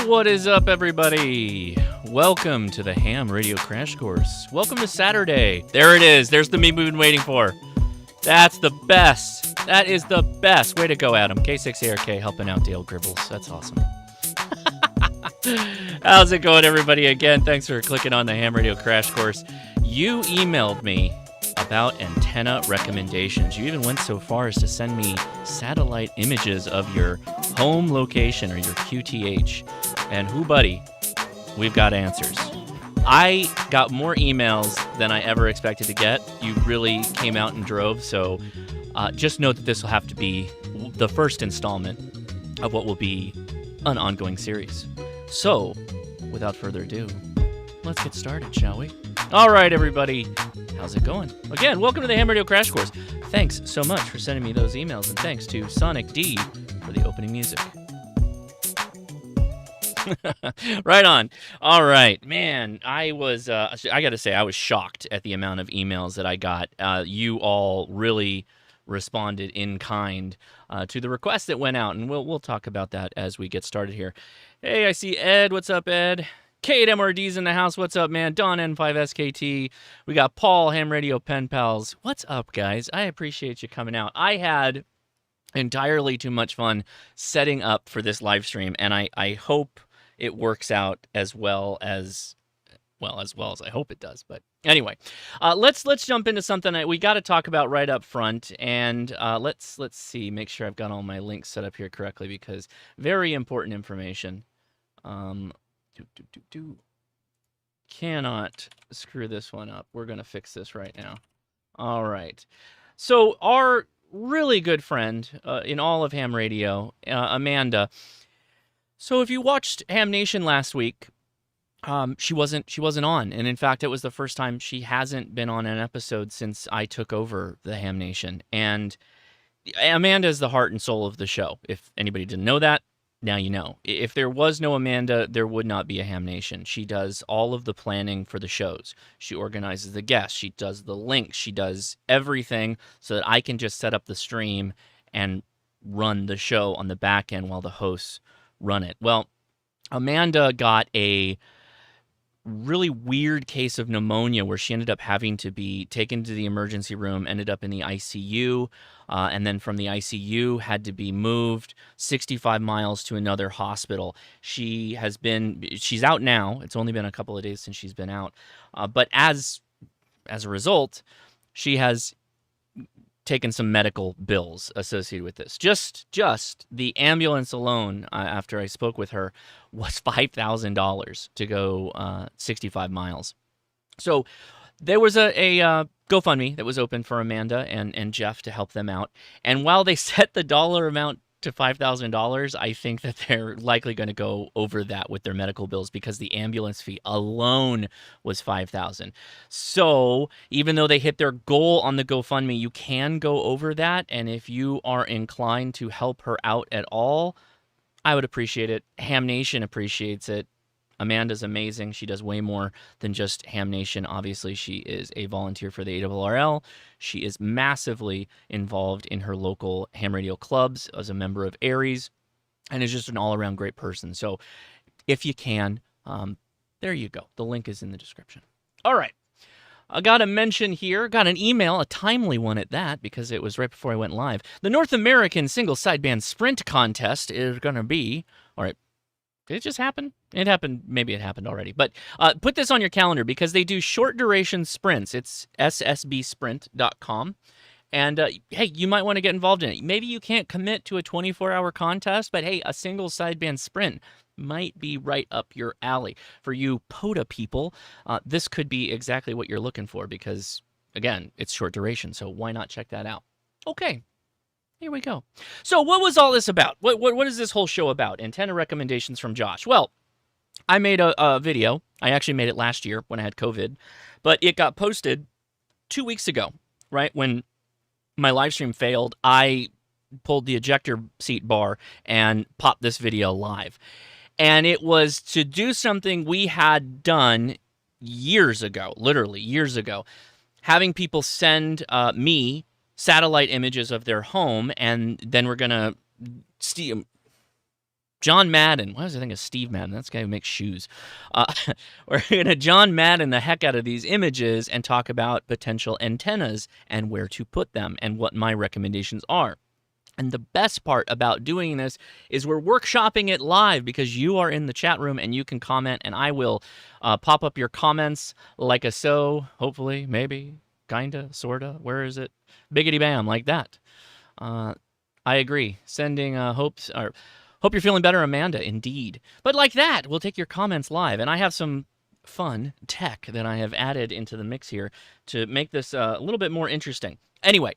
What is up, everybody? Welcome to the Ham Radio Crash Course. Welcome to Saturday. There it is. There's the meme we've been waiting for. That's the best. That is the best. Way to go, Adam. K6ARK helping out Dale Gribbles. That's awesome. How's it going, everybody? Again, thanks for clicking on the Ham Radio Crash Course. You emailed me about antenna recommendations. You even went so far as to send me satellite images of your home location or your QTH. And who, buddy, we've got answers. I got more emails than I ever expected to get. You really came out in droves, so just note that this will have to be the first installment of what will be an ongoing series. So, without further ado, let's get started, shall we? All right, everybody. How's it going? Again, welcome to the Ham Radio Crash Course. Thanks so much for sending me those emails, and thanks to Sonic D for the opening music. Right on. All right, man, I gotta say, I was shocked at the amount of emails that I got. You all really responded in kind to the request that went out, and we'll talk about that as we get started here. Hey, I see Ed. What's up, Ed? Kate MRD's in the house. What's up, man? Don N5SKT. We got Paul, Ham Radio Pen Pals. What's up, guys? I appreciate you coming out. I had entirely too much fun setting up for this live stream, and I hope it works out as well as I hope it does. But anyway, let's jump into something that we got to talk about right up front, and let's see, make sure I've got all my links set up here correctly, because very important information. Cannot screw this one up. We're going to fix this right now. All right. So our really good friend in all of Ham Radio, Amanda. So if you watched Ham Nation last week, she wasn't on. And in fact, it was the first time she hasn't been on an episode since I took over the Ham Nation. And Amanda is the heart and soul of the show. If anybody didn't know that, now you know. If there was no Amanda, there would not be a Ham Nation. She does all of the planning for the shows. She organizes the guests. She does the links. She does everything so that I can just set up the stream and run the show on the back end while the hosts run it. Well, Amanda got a really weird case of pneumonia where she ended up having to be taken to the emergency room, ended up in the ICU, and then from the ICU had to be moved 65 miles to another hospital. She's out now. It's only been a couple of days since she's been out. But as a result, she has taken some medical bills associated with this. Just the ambulance alone, after I spoke with her, was $5,000 to go 65 miles. So there was a GoFundMe that was open for Amanda and Jeff to help them out. And while they set the dollar amount to $5,000, I think that they're likely going to go over that with their medical bills, because the ambulance fee alone was $5,000. So even though they hit their goal on the GoFundMe, you can go over that. And if you are inclined to help her out at all, I would appreciate it. Ham Nation appreciates it. Amanda's amazing. She does way more than just Ham Nation. Obviously, she is a volunteer for the ARRL. She is massively involved in her local ham radio clubs as a member of Aries, and is just an all-around great person. So if you can, there you go. The link is in the description. All right. I got a mention here. Got an email, a timely one at that, because it was right before I went live. The North American Single Sideband Sprint Contest is going to be... All right. Did it just happen? It happened. Maybe it happened already. But put this on your calendar, because they do short duration sprints. It's ssbsprint.com. And hey, you might want to get involved in it. Maybe you can't commit to a 24-hour contest, but hey, a single sideband sprint might be right up your alley. For you POTA people, this could be exactly what you're looking for, because, again, it's short duration. So why not check that out? Okay. Here we go. So what was all this about? What is this whole show about? Antenna recommendations from Josh. Well, I made a video. I actually made it last year when I had COVID, but it got posted 2 weeks ago, right? When my live stream failed, I pulled the ejector seat bar and popped this video live. And it was to do something we had done years ago, literally years ago, having people send me satellite images of their home, and then we're going to see John Madden. Why was I thinking of Steve Madden? That's the guy who makes shoes. Uh, we're going to John Madden the heck out of these images and talk about potential antennas and where to put them and what my recommendations are. And the best part about doing this is we're workshopping it live because you are in the chat room and you can comment, and I will pop up your comments like a so, hopefully, maybe, kinda, sorta, where is it? Biggity bam, like that. I agree. Sending hopes, or hope you're feeling better, Amanda, indeed. But like that, we'll take your comments live, and I have some fun tech that I have added into the mix here to make this a little bit more interesting. Anyway,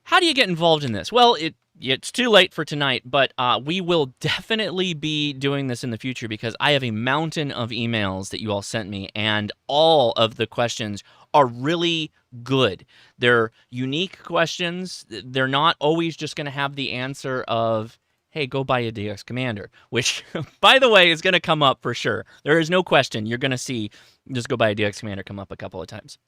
how do you get involved in this? Well, it's too late for tonight, but we will definitely be doing this in the future because I have a mountain of emails that you all sent me, and all of the questions are really good. They're unique questions. They're not always just going to have the answer of, hey, go buy a DX Commander, which, by the way, is going to come up for sure. There is no question. You're going to see just go buy a DX Commander come up a couple of times.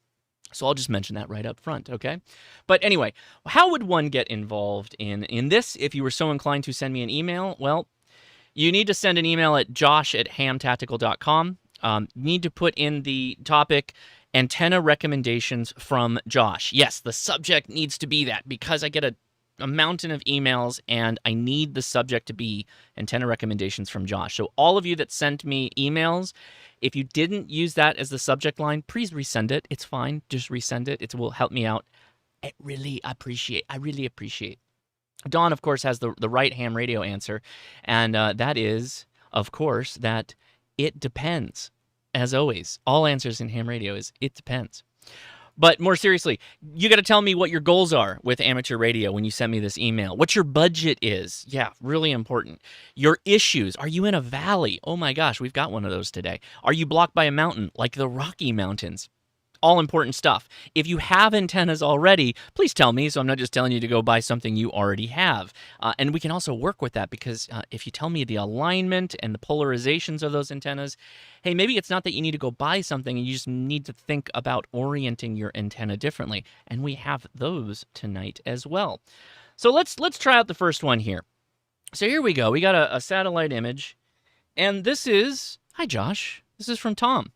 So I'll just mention that right up front, okay? But anyway, how would one get involved in this? If you were so inclined to send me an email, well, you need to send an email at josh@hamtactical.com. You need to put in the topic antenna recommendations from Josh. Yes, the subject needs to be that because I get a mountain of emails and I need the subject to be antenna recommendations from Josh. So all of you that sent me emails, if you didn't use that as the subject line, please resend it. It's fine. Just resend it. It will help me out. I really appreciate. Dawn, of course, has the right ham radio answer, and that is, of course, that it depends. As always, all answers in ham radio is it depends. But more seriously, you got to tell me what your goals are with amateur radio when you send me this email. What your budget is. Yeah, really important. Your issues. Are you in a valley? Oh my gosh, we've got one of those today. Are you blocked by a mountain like the Rocky Mountains? All important stuff. If you have antennas already, please tell me so I'm not just telling you to go buy something you already have. And we can also work with that because if you tell me the alignment and the polarizations of those antennas, hey, maybe it's not that you need to go buy something, you just need to think about orienting your antenna differently. And we have those tonight as well. So let's try out the first one here. So here we go. We got a satellite image. And this is, hi Josh, this is from Tom.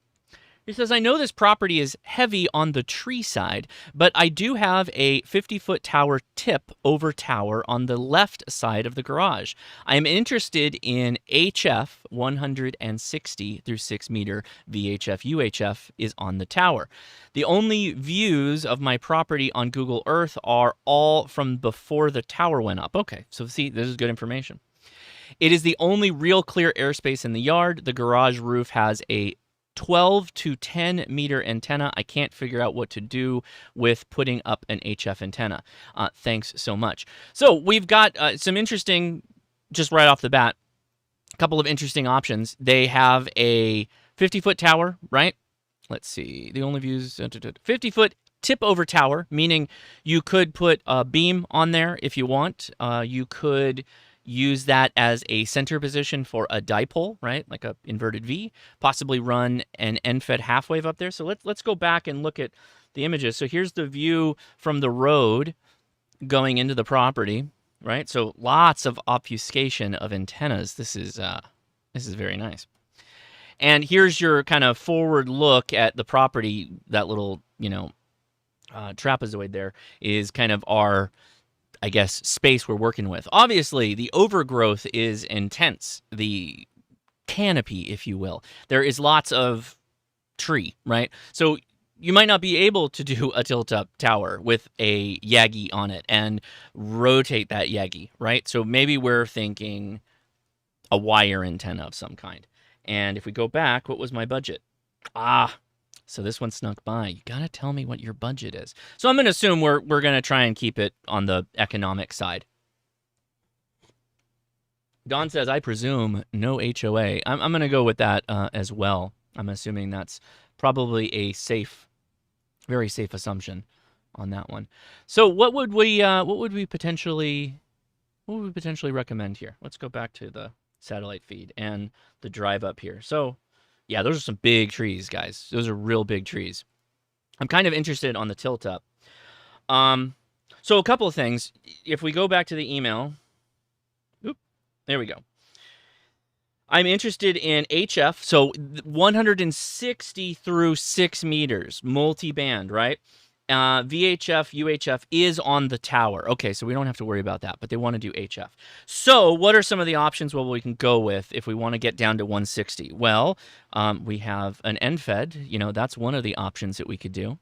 He says, I know this property is heavy on the tree side, but I do have a 50-foot tower tip over tower on the left side of the garage. I am interested in HF 160 through 6 meter VHF UHF is on the tower. The only views of my property on Google Earth are all from before the tower went up. Okay, so see, this is good information. It is the only real clear airspace in the yard. The garage roof has a 12 to 10 meter antenna. I can't figure out what to do with putting up an HF antenna. Thanks so much. So we've got some interesting, just right off the bat, a couple of interesting options. They have a 50-foot tower, right? Let's see. The only views, 50-foot tip over tower, meaning you could put a beam on there if you want. You could use that as a center position for a dipole, right? Like a inverted V, possibly run an end-fed half wave up there. So let's go back and look at the images. So here's the view from the road going into the property, right? So lots of obfuscation of antennas. This is very nice. And here's your kind of forward look at the property. That little, trapezoid there is kind of our, I guess, space we're working with. Obviously, the overgrowth is intense, the canopy, if you will. There is lots of tree, right? So you might not be able to do a tilt-up tower with a Yagi on it and rotate that Yagi, right? So maybe we're thinking a wire antenna of some kind. And if we go back, what was my budget? So this one snuck by. You got to tell me what your budget is. So I'm going to assume we're going to try and keep it on the economic side. Don says, I presume no HOA. I'm going to go with that as well. I'm assuming that's probably a very safe assumption on that one. So what would we potentially recommend here? Let's go back to the satellite feed and the drive up here. So yeah, those are some big trees, guys. Those are real big trees. I'm kind of interested on the tilt up. So a couple of things. If we go back to the email, there we go. I'm interested in HF, so 160 through 6 meters, multi-band, right? VHF, UHF is on the tower. Okay, so we don't have to worry about that, but they want to do HF. So what are some of the options we can go with if we want to get down to 160? Well, we have an end-fed. That's one of the options that we could do.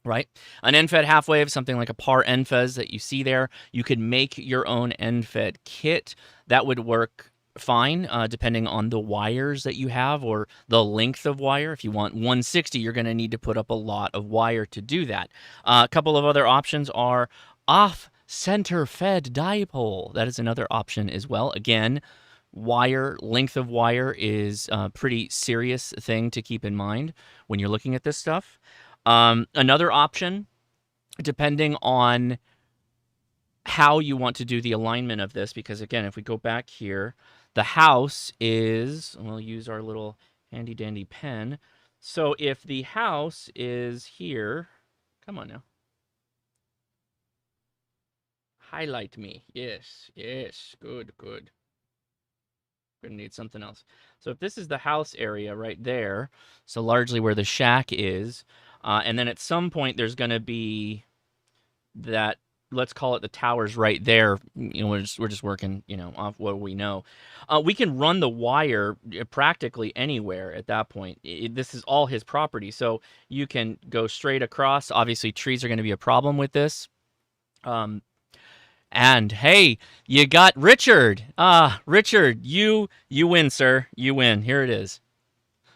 Right? An end-fed half wave, something like a par end-fez that you see there. You could make your own end-fed kit. That would work fine, depending on the wires that you have or the length of wire. If you want 160, you're going to need to put up a lot of wire to do that. A couple of other options are off-center fed dipole. That is another option as well. Again, length of wire is a pretty serious thing to keep in mind when you're looking at this stuff. Another option, depending on how you want to do the alignment of this, because again, if we go back here, the house is, we'll use our little handy dandy pen. So if the house is here, come on now. Highlight me. Yes, good. Gonna need something else. So if this is the house area right there, so largely where the shack is, and then at some point there's going to be that, let's call it the towers right there. We're just working, off what we know. We can run the wire practically anywhere at that point. This is all his property, so you can go straight across. Obviously, trees are going to be a problem with this. And hey, you got Richard. Richard, you win, sir. You win. Here it is.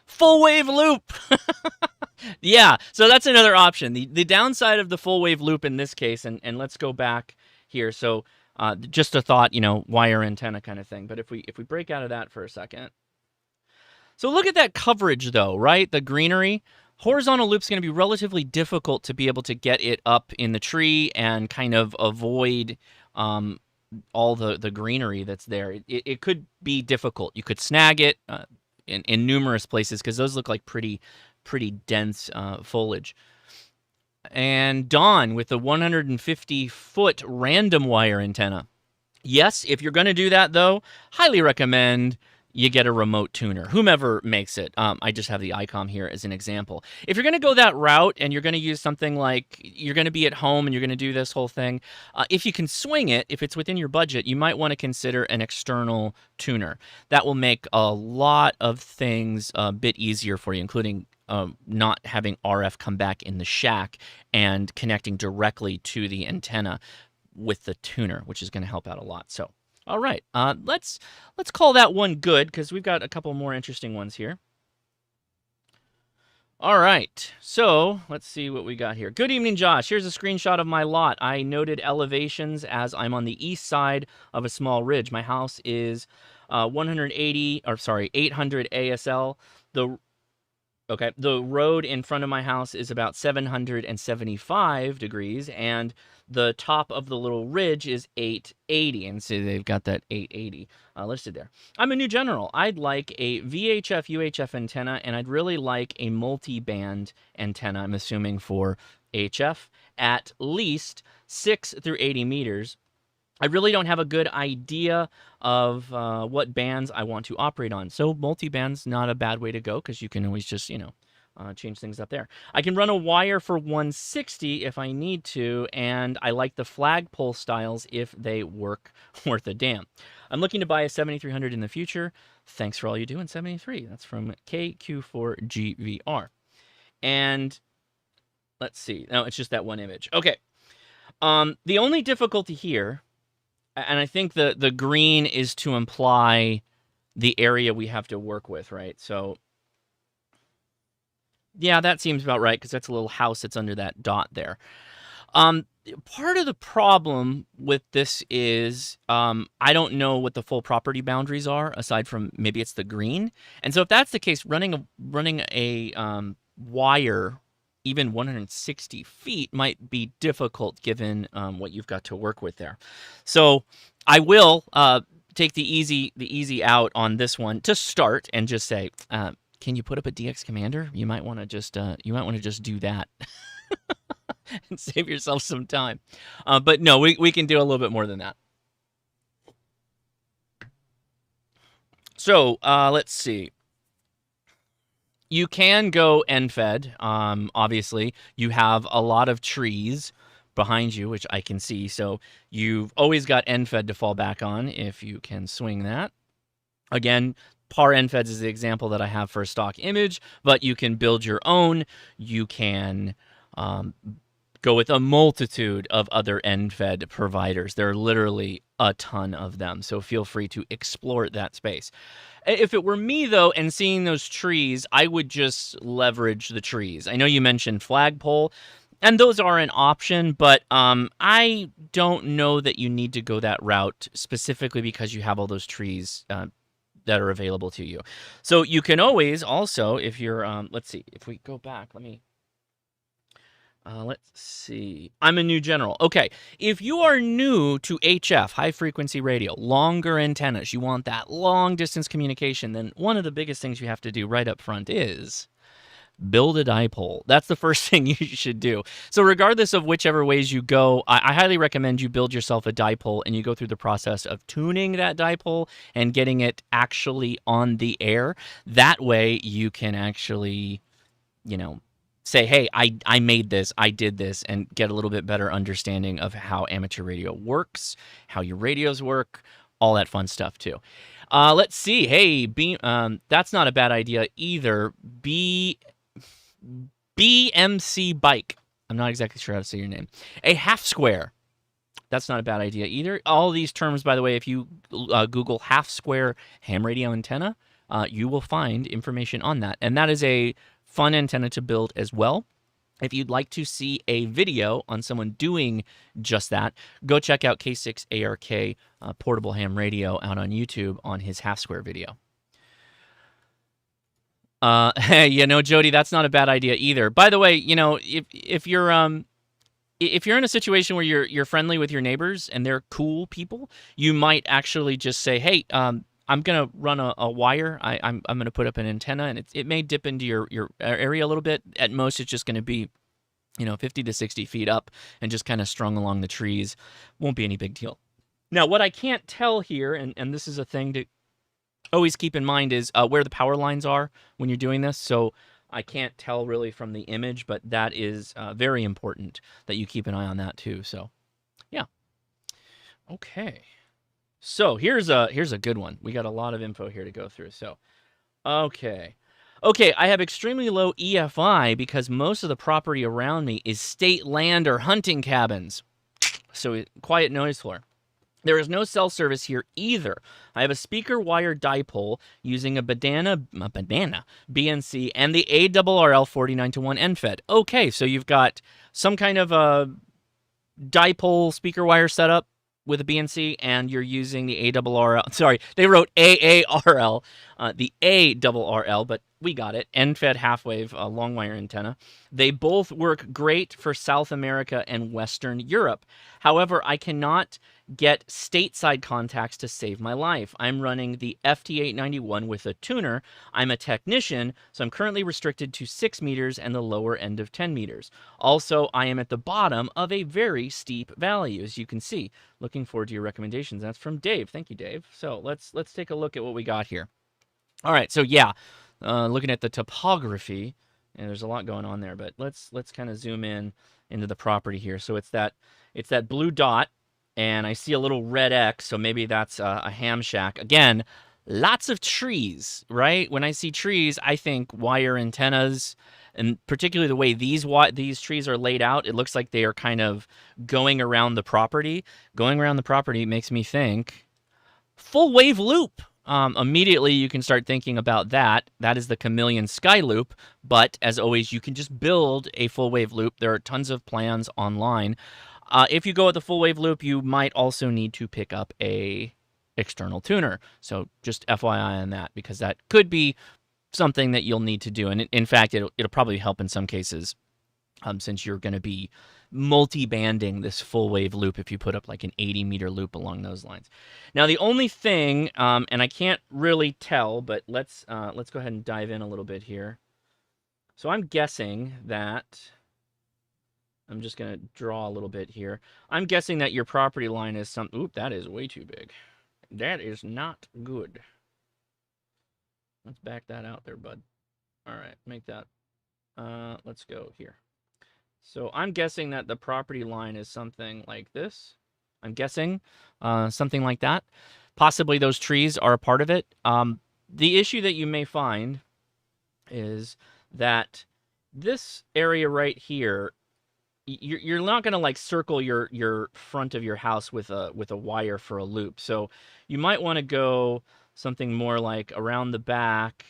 Full wave loop. Yeah, so that's another option. The downside of the full wave loop in this case, and let's go back here. So just a thought, wire antenna kind of thing. But if we break out of that for a second. So look at that coverage though, right? The greenery. Horizontal loop's going to be relatively difficult to be able to get it up in the tree and kind of avoid all the greenery that's there. It could be difficult. You could snag it in numerous places because those look like pretty dense foliage. And Dawn with the 150-foot random wire antenna. Yes, if you're going to do that, though, highly recommend you get a remote tuner, whomever makes it. I just have the ICOM here as an example. If you're going to go that route and you're going to use something like you're going to be at home and you're going to do this whole thing, if you can swing it, if it's within your budget, you might want to consider an external tuner. That will make a lot of things a bit easier for you, including not having RF come back in the shack and connecting directly to the antenna with the tuner, which is going to help out a lot. So, all right, let's call that one good because we've got a couple more interesting ones here. All right, so let's see what we got here. Good evening, Josh. Here's a screenshot of my lot. I noted elevations as I'm on the east side of a small ridge. My house is 800 ASL. The road in front of my house is about 775 degrees, and the top of the little ridge is 880, and so they've got that 880 listed there. I'm a new general. I'd like a VHF UHF antenna, and I'd really like a multi-band antenna, I'm assuming for HF, at least 6 through 80 meters. I really don't have a good idea of what bands I want to operate on. So multi-band's not a bad way to go because you can always just, change things up there. I can run a wire for 160 if I need to, and I like the flagpole styles if they work worth a damn. I'm looking to buy a 7300 in the future. Thanks for all you do in 73. That's from KQ4GVR. And let's see. No, it's just that one image. Okay. The only difficulty here, and I think the green is to imply the area we have to work with, right? So, yeah, that seems about right because that's a little house that's under that dot there. Part of the problem with this is I don't know what the full property boundaries are aside from maybe it's the green. And so if that's the case, running a wire even 160 feet might be difficult given what you've got to work with there. So I will take the easy out on this one to start and just say, can you put up a DX commander? You might want to just do that and save yourself some time. But no, we can do a little bit more than that. So let's see. You can go end fed. Obviously, you have a lot of trees behind you, which I can see. So you've always got end fed to fall back on if you can swing that. Again, par end feds is the example that I have for a stock image, but you can build your own. You can go with a multitude of other end fed providers. There are literally a ton of them. So feel free to explore that space. If it were me, though, and seeing those trees, I would just leverage the trees. I know you mentioned Flagpole, and those are an option, but I don't know that you need to go that route specifically because you have all those trees that are available to you. So you can always also, if you're, let's see, if we go back, let's see. I'm a new general. Okay. If you are new to HF, high frequency radio, longer antennas, you want that long distance communication, then one of the biggest things you have to do right up front is build a dipole. That's the first thing you should do. So regardless of whichever ways you go, I highly recommend you build yourself a dipole and you go through the process of tuning that dipole and getting it actually on the air. That way you can actually, say, hey, I made this, I did this, and get a little bit better understanding of how amateur radio works, how your radios work, all that fun stuff too. Let's see. Hey, that's not a bad idea either. BMC Bike. I'm not exactly sure how to say your name. A half square. That's not a bad idea either. All these terms, by the way, if you Google half square ham radio antenna, you will find information on that. And that is a fun antenna to build as well. If you'd like to see a video on someone doing just that, go check out K6ARK Portable Ham Radio out on YouTube on his half square video. Hey, Jody, that's not a bad idea either. By the way, if you're in a situation where you're friendly with your neighbors and they're cool people, you might actually just say, hey, I'm gonna run a wire. I'm gonna put up an antenna, and it may dip into your area a little bit. At most, it's just gonna be, 50 to 60 feet up, and just kind of strung along the trees. Won't be any big deal. Now, what I can't tell here, and this is a thing to always keep in mind, is where the power lines are when you're doing this. So I can't tell really from the image, but that is very important that you keep an eye on that too. So, yeah. Okay. So here's a good one. We got a lot of info here to go through. So, okay, I have extremely low EFI because most of the property around me is state land or hunting cabins. So quiet noise floor. There is no cell service here either. I have a speaker wire dipole using a banana BNC and the ARRL 49-to-1 NFED. Okay, so you've got some kind of a dipole speaker wire setup with a BNC, and you're using the ARRL. Sorry, they wrote AARL, the ARRL, but we got it. NFED half-wave long wire antenna. They both work great for South America and Western Europe. However, I cannot get stateside contacts to save my life. I'm running the FT891 with a tuner. I'm a technician, so I'm currently restricted to 6 meters and the lower end of 10 meters. Also, I am at the bottom of a very steep valley, as you can see. Looking forward to your recommendations. That's from Dave. Thank you, Dave. So let's take a look at what we got here. All right, so yeah, looking at the topography, and there's a lot going on there, but let's kind of zoom in into the property here. So it's that blue dot, and I see a little red X, so maybe that's a ham shack. Again, lots of trees, right? When I see trees, I think wire antennas, and particularly the way these trees are laid out, it looks like they are kind of going around the property. Going around the property makes me think full wave loop. Immediately you can start thinking about that. That is the Chameleon Sky Loop, but as always, you can just build a full wave loop. There are tons of plans online. If you go with the full wave loop, you might also need to pick up a external tuner. So just FYI on that, because that could be something that you'll need to do. And in fact, it'll probably help in some cases, since you're going to be multi-banding this full wave loop if you put up like an 80-meter loop along those lines. Now, the only thing, and I can't really tell, but let's go ahead and dive in a little bit here. So I'm guessing that, I'm just going to draw a little bit here. I'm guessing that your property line is oop, that is way too big. That is not good. Let's back that out there, bud. All right, make that. Let's go here. So I'm guessing that the property line is something like this. I'm guessing something like that. Possibly those trees are a part of it. The issue that you may find is that this area right here, you're not going to like circle your front of your house with a wire for a loop. So you might want to go something more like around the back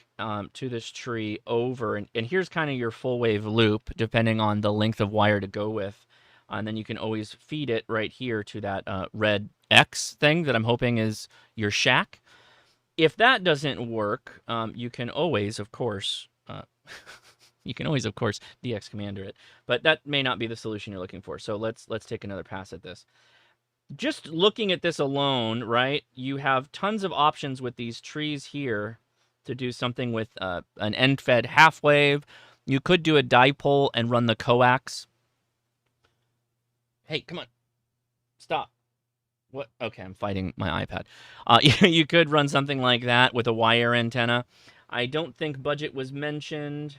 to this tree over, and here's kind of your full wave loop depending on the length of wire to go with. And then you can always feed it right here to that red X thing that I'm hoping is your shack. If that doesn't work, you can always, of course, DX commander it, but that may not be the solution you're looking for. So let's take another pass at this. Just looking at this alone, right? You have tons of options with these trees here to do something with an end-fed half wave. You could do a dipole and run the coax. Hey, come on, stop. What? Okay, I'm fighting my iPad. You could run something like that with a wire antenna. I don't think budget was mentioned.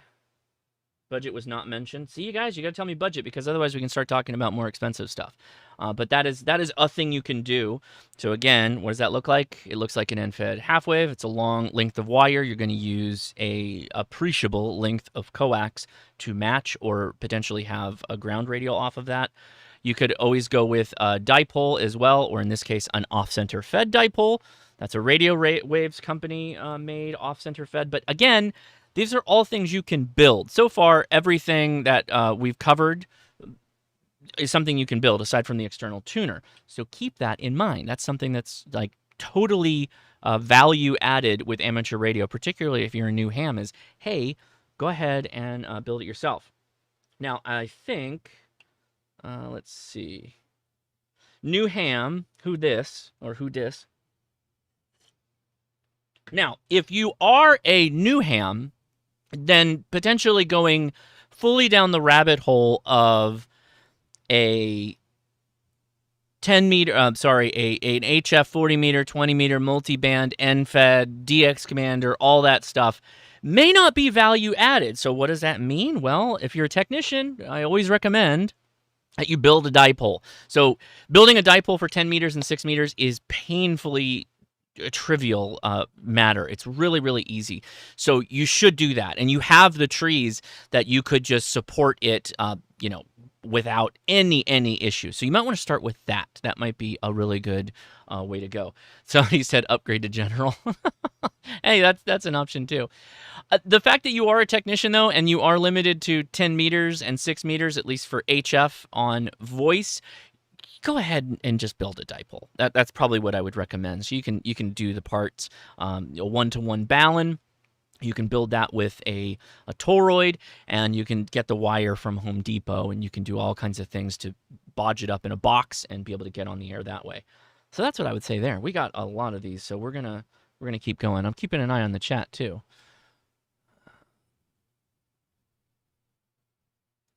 Budget was not mentioned. See, you guys, you got to tell me budget because otherwise we can start talking about more expensive stuff. But that is a thing you can do. So again, what does that look like? It looks like an end-fed half wave. It's a long length of wire. You're going to use a appreciable length of coax to match or potentially have a ground radial off of that. You could always go with a dipole as well, or in this case, an off-center fed dipole. That's a Radio Waves company made off-center fed. But again, these are all things you can build. So far, everything that we've covered is something you can build aside from the external tuner. So keep that in mind. That's something that's like totally value added with amateur radio, particularly if you're a new ham, is, hey, go ahead and build it yourself. Now, I think, let's see. New ham, who dis? Now, if you are a new ham, then potentially going fully down the rabbit hole of a 10 meter, an HF 40 meter, 20 meter multi-band, end-fed, DX commander, all that stuff may not be value added. So what does that mean? Well, if you're a technician, I always recommend that you build a dipole. So building a dipole for 10 meters and 6 meters is painfully a trivial matter. It's really, really easy. So you should do that. And you have the trees that you could just support it, without any issue. So you might want to start with that. That might be a really good way to go. Somebody said upgrade to general. Hey, that's an option too. The fact that you are a technician, though, and you are limited to 10 meters and 6 meters, at least for HF on voice, go ahead and just build a dipole. That's probably what I would recommend. So you can do the parts, a 1-to-1 balun. You can build that with a toroid, and you can get the wire from Home Depot, and you can do all kinds of things to bodge it up in a box and be able to get on the air that way. So that's what I would say there. We got a lot of these, so we're gonna keep going. I'm keeping an eye on the chat too.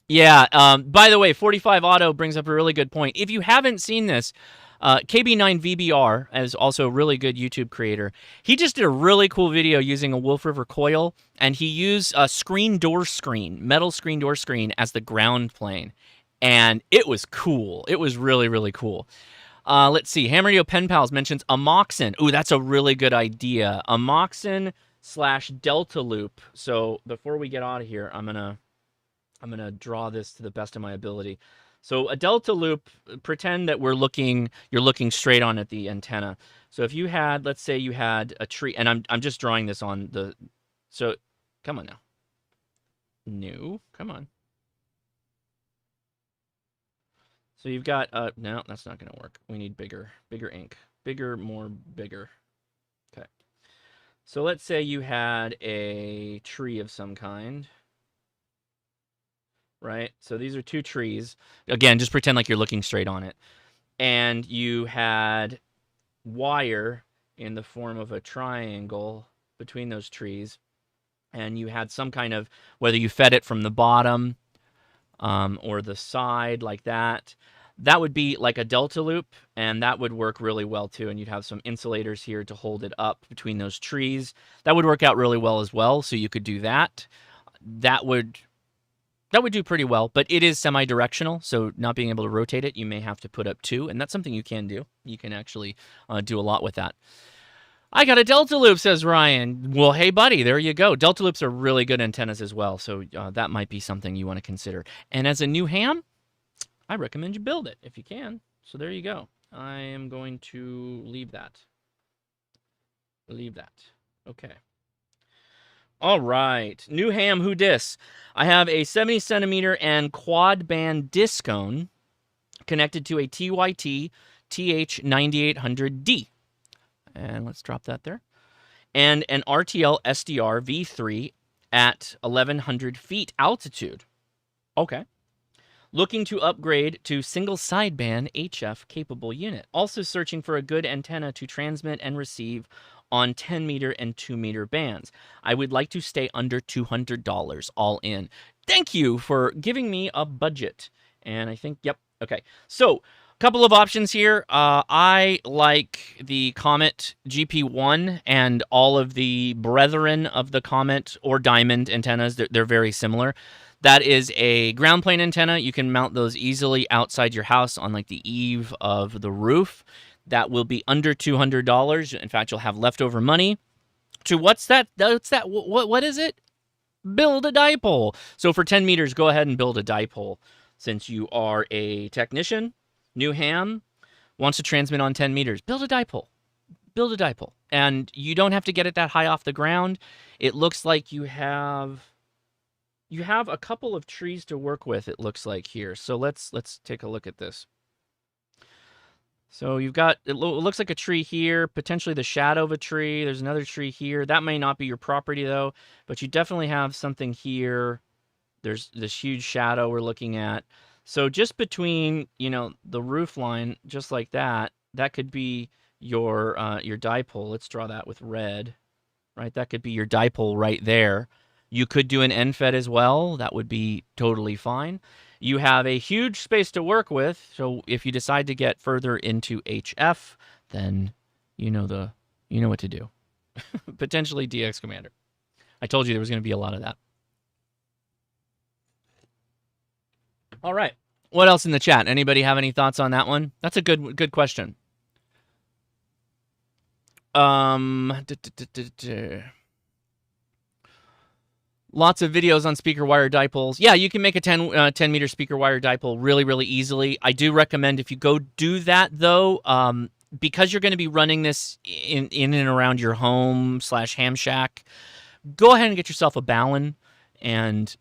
Yeah, by the way, 45 Auto brings up a really good point. If you haven't seen this, KB9VBR is also a really good YouTube creator. He just did a really cool video using a Wolf River coil, and he used a metal screen door screen as the ground plane. And it was cool. It was really, really cool. Let's see. Ham Radio Pen Pals mentions Amoxin. Ooh, that's a really good idea. Amoxin/Delta Loop. So before we get out of here, I'm gonna draw this to the best of my ability. So a delta loop, pretend that you're looking straight on at the antenna. So if you had, let's say you had a tree, and I'm just drawing this on the, so come on now. No, come on. So you've got, no, that's not gonna work. We need bigger ink. Bigger. Okay. So let's say you had a tree of some kind. Right? So these are two trees. Again, just pretend like you're looking straight on it. And you had wire in the form of a triangle between those trees. And you had some kind of, whether you fed it from the bottom or the side like that, that would be like a delta loop, and that would work really well too. And you'd have some insulators here to hold it up between those trees. That would work out really well as well. So you could do that. That would do pretty well, but it is semi-directional, so not being able to rotate it, you may have to put up 2, and that's something you can do. You can actually do a lot with that. I got a delta loop, says Ryan. Well, hey, buddy, there you go. Delta loops are really good antennas as well, so that might be something you want to consider. And as a new ham, I recommend you build it if you can. So there you go. I am going to leave that. Leave that. Okay. All right. New ham, who dis? I have a 70 centimeter and quad band disc cone connected to a TYT TH9800D. And let's drop that there. And an RTL SDR V3 at 1100 feet altitude. Okay. Looking to upgrade to single sideband HF capable unit. Also searching for a good antenna to transmit and receive on 10 meter and 2 meter bands. I would like to stay under $200 all in. Thank you for giving me a budget. And I think, yep, okay. So, couple of options here. I like the Comet GP1 and all of the brethren of the Comet or Diamond antennas. They're very similar. That is a ground plane antenna. You can mount those easily outside your house on like the eave of the roof. That will be under $200. In fact, you'll have leftover money. To what's that? What is it? Build a dipole. So for 10 meters, go ahead and build a dipole. Since you are a technician, new ham, wants to transmit on 10 meters, build a dipole. Build a dipole. And you don't have to get it that high off the ground. It looks like you have a couple of trees to work with, it looks like here. So let's take a look at this. So you've got, it looks like a tree here, potentially the shadow of a tree. There's another tree here. That may not be your property though, but you definitely have something here. There's this huge shadow we're looking at. So just between, the roof line, just like that, that could be your dipole. Let's draw that with red, right? That could be your dipole right there. You could do an NFET as well. That would be totally fine. You have a huge space to work with, so if you decide to get further into HF, then you know what to do. Potentially DX Commander. I told you there was going to be a lot of that. All right. What else in the chat? Anybody have any thoughts on that one? That's a good question. Lots of videos on speaker wire dipoles. Yeah, you can make a 10 meter speaker wire dipole really, really easily. I do recommend if you go do that, though, because you're going to be running this in and around your home / ham shack, go ahead and get yourself a Ballon, and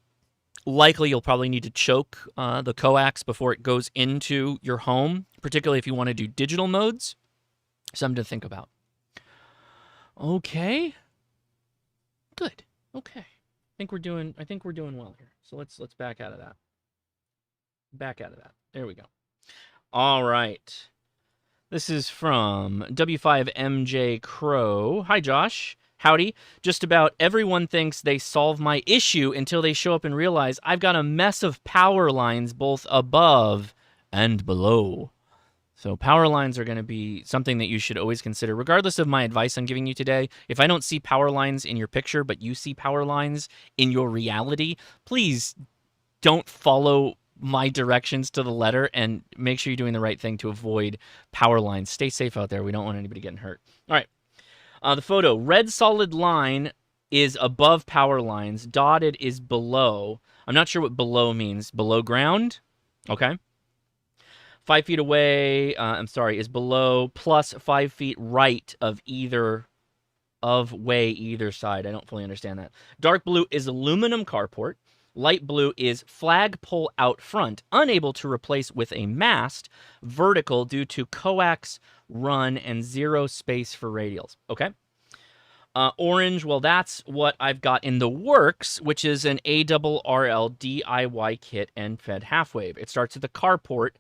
likely you'll probably need to choke the coax before it goes into your home, particularly if you want to do digital modes. Something to think about. Okay. Good. Okay. I think we're doing well here. So let's back out of that. Back out of that. There we go. All right. This is from W5MJ Crow. Hi, Josh. Howdy. Just about everyone thinks they solve my issue until they show up and realize I've got a mess of power lines both above and below. So power lines are going to be something that you should always consider, regardless of my advice I'm giving you today. If I don't see power lines in your picture, but you see power lines in your reality, please don't follow my directions to the letter and make sure you're doing the right thing to avoid power lines. Stay safe out there. We don't want anybody getting hurt. All right. The photo, red solid line is above power lines. Dotted is below. I'm not sure what below means. Below ground? Okay. 5 feet away, is below plus 5 feet right of either side. I don't fully understand that. Dark blue is aluminum carport. Light blue is flagpole out front, unable to replace with a mast, vertical due to coax run and zero space for radials. Okay. Orange, well, that's what I've got in the works, which is an ARRL DIY kit and fed half wave. It starts at the carport.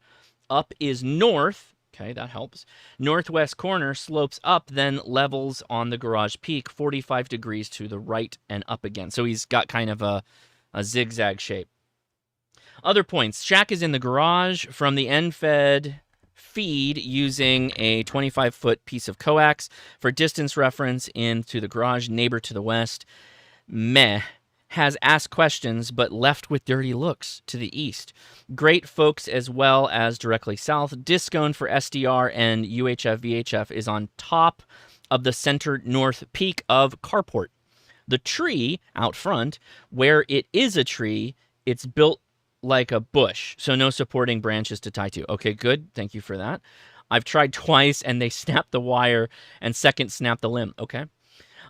Up is north. Okay, that helps. Northwest corner slopes up, then levels on the garage peak, 45 degrees to the right and up again. So he's got kind of a zigzag shape. Other points. Shack is in the garage from the end-fed feed using a 25-foot piece of coax. For distance reference, into the garage, neighbor to the west. Meh. Has asked questions, but left with dirty looks to the east. Great folks as well as directly south. Discone for SDR and UHF VHF is on top of the center north peak of carport. The tree out front, where it is a tree, it's built like a bush, so no supporting branches to tie to. Okay, good. Thank you for that. I've tried twice, and they snapped the wire, and second snapped the limb. Okay.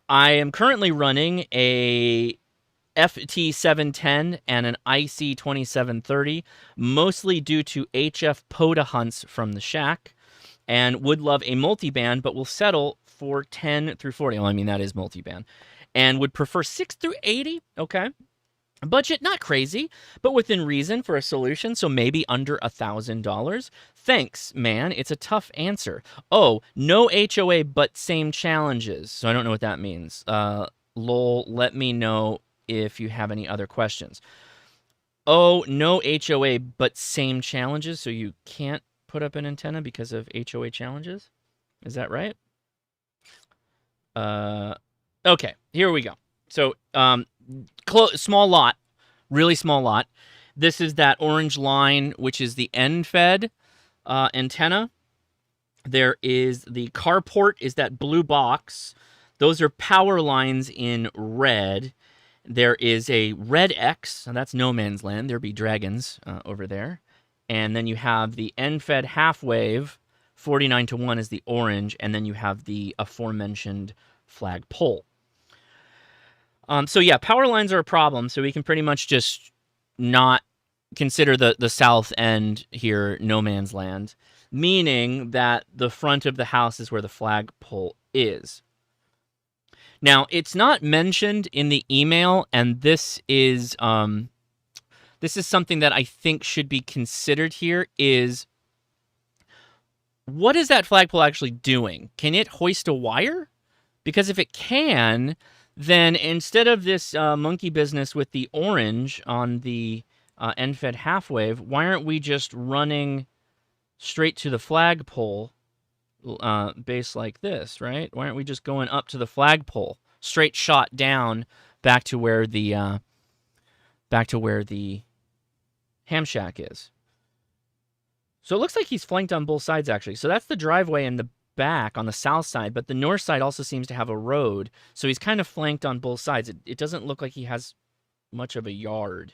I am currently running a FT710 and an IC2730, mostly due to HF POTA hunts from the shack, and would love a multiband, but will settle for 10 through 40. Well, I mean, that is multiband. And would prefer 6 through 80. Okay. Budget, not crazy, but within reason for a solution, so maybe under $1,000. Thanks, man. It's a tough answer. Oh, no HOA, but same challenges. So I don't know what that means. Lol, let me know if you have any other questions. Oh, no HOA, but same challenges, so you can't put up an antenna because of HOA challenges? Is that right? Okay, here we go. So, small lot, really small lot. This is that orange line, which is the end-fed antenna. There is the carport, is that blue box. Those are power lines in red. There is a red X, and that's no man's land. There be dragons over there. And then you have the end-fed half-wave, 49 to 1 is the orange, and then you have the aforementioned flagpole. So yeah, power lines are a problem, so we can pretty much just not consider the south end here no man's land, meaning that the front of the house is where the flagpole is. Now, it's not mentioned in the email, and this is something that I think should be considered here, is what is that flagpole actually doing? Can it hoist a wire? Because if it can, then instead of this monkey business with the orange on the end-fed half-wave, why aren't we just running straight to the flagpole base like this, right? Why aren't we just going up to the flagpole, straight shot down back to where the ham shack is? So it looks like he's flanked on both sides, actually. So that's the driveway in the back on the south side, but the north side also seems to have a road. So he's kind of flanked on both sides. It doesn't look like he has much of a yard,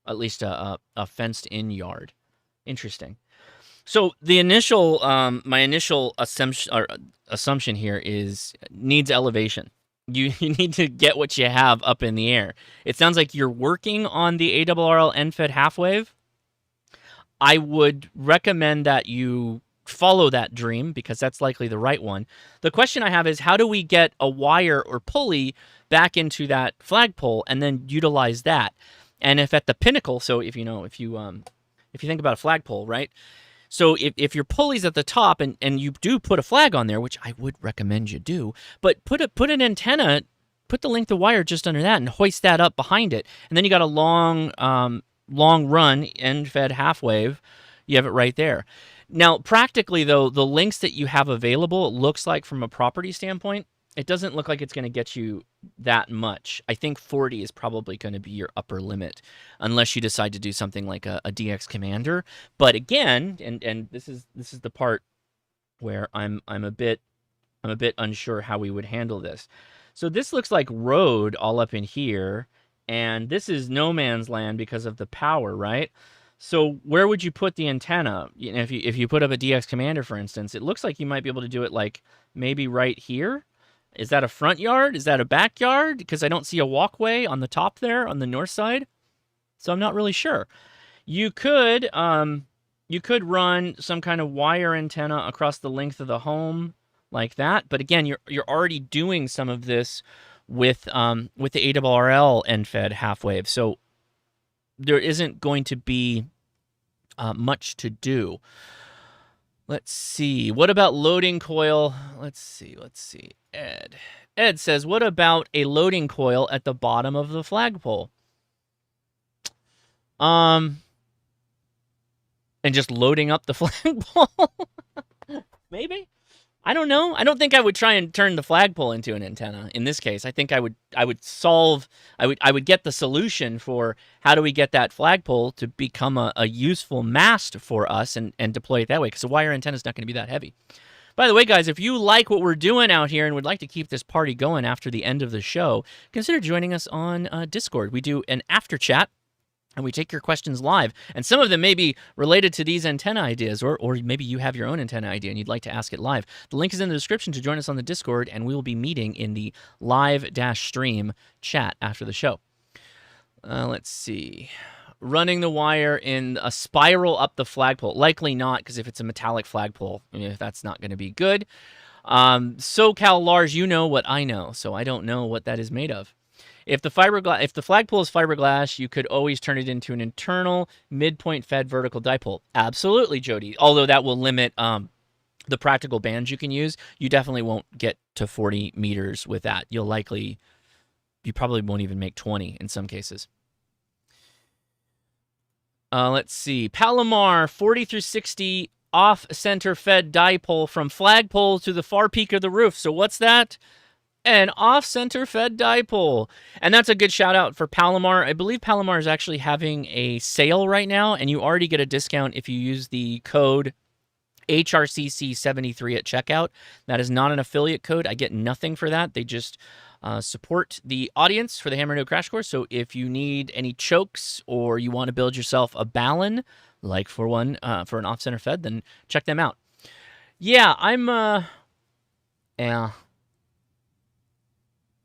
at least a fenced-in yard. Interesting. So the initial, my initial assumption here is needs elevation. You need to get what you have up in the air. It sounds like you're working on the ARRL end-fed half-wave. I would recommend that you follow that dream because that's likely the right one. The question I have is, how do we get a wire or pulley back into that flagpole and then utilize that? And if at the pinnacle, so if you think about a flagpole, right? So if your pulley's at the top and you do put a flag on there, which I would recommend you do, but put an antenna, put the length of wire just under that and hoist that up behind it. And then you got a long run end-fed half-wave. You have it right there. Now, practically, though, the links that you have available, it looks like from a property standpoint, it doesn't look like it's going to get you that much. I think 40 is probably going to be your upper limit, unless you decide to do something like a DX Commander. But again, and this is the part where I'm a bit unsure how we would handle this. So this looks like road all up in here, and this is no man's land because of the power, right? So where would you put the antenna? You know, if you put up a DX Commander, for instance, it looks like you might be able to do it like maybe right here. Is that a front yard? Is that a backyard? Because I don't see a walkway on the top there on the north side. So I'm not really sure. You could run some kind of wire antenna across the length of the home like that. But again, you're already doing some of this with the ARRL end-fed half-wave. So there isn't going to be much to do. Let's see. What about loading coil? Let's see. Ed says, what about a loading coil at the bottom of the flagpole? and just loading up the flagpole. Maybe. I don't know. I don't think I would try and turn the flagpole into an antenna in this case. I think I would get the solution for how do we get that flagpole to become a useful mast for us and deploy it that way, because a wire antenna is not going to be that heavy. By the way, guys, if you like what we're doing out here and would like to keep this party going after the end of the show, consider joining us on Discord. We do an after chat, and we take your questions live. And some of them may be related to these antenna ideas, or maybe you have your own antenna idea and you'd like to ask it live. The link is in the description to join us on the Discord, and we will be meeting in the live-stream chat after the show. Let's see. Running the wire in a spiral up the flagpole. Likely not, because if it's a metallic flagpole, that's not going to be good. SoCal Lars, you know what I know, so I don't know what that is made of. If the flagpole is fiberglass, you could always turn it into an internal midpoint fed vertical dipole. Absolutely, Jody. Although that will limit the practical bands you can use. You definitely won't get to 40 meters with that. You probably won't even make 20 in some cases. Let's see. Palomar 40 through 60 off-center fed dipole from flagpole to the far peak of the roof. So what's that? An off-center fed dipole. And that's a good shout out for Palomar. I believe Palomar is actually having a sale right now, and you already get a discount if you use the code HRCC73 at checkout. That is not an affiliate code. I get nothing for that. They just support the audience for the Hammer Radio Crash Course. So if you need any chokes or you want to build yourself a ballon, like for an off-center fed, then check them out. Yeah,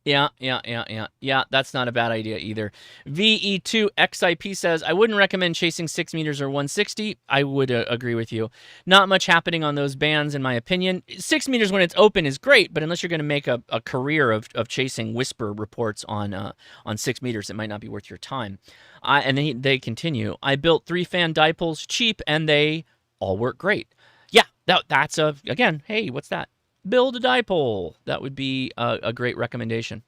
Yeah, that's not a bad idea either. VE2XIP says, I wouldn't recommend chasing 6 meters or 160. I would agree with you. Not much happening on those bands, in my opinion. 6 meters when it's open is great, but unless you're going to make a career of chasing whisper reports on 6 meters, it might not be worth your time. And then they continue. I built 3-fan dipoles cheap, and they all work great. Yeah, that's again, hey, what's that? Build a dipole. That would be a great recommendation.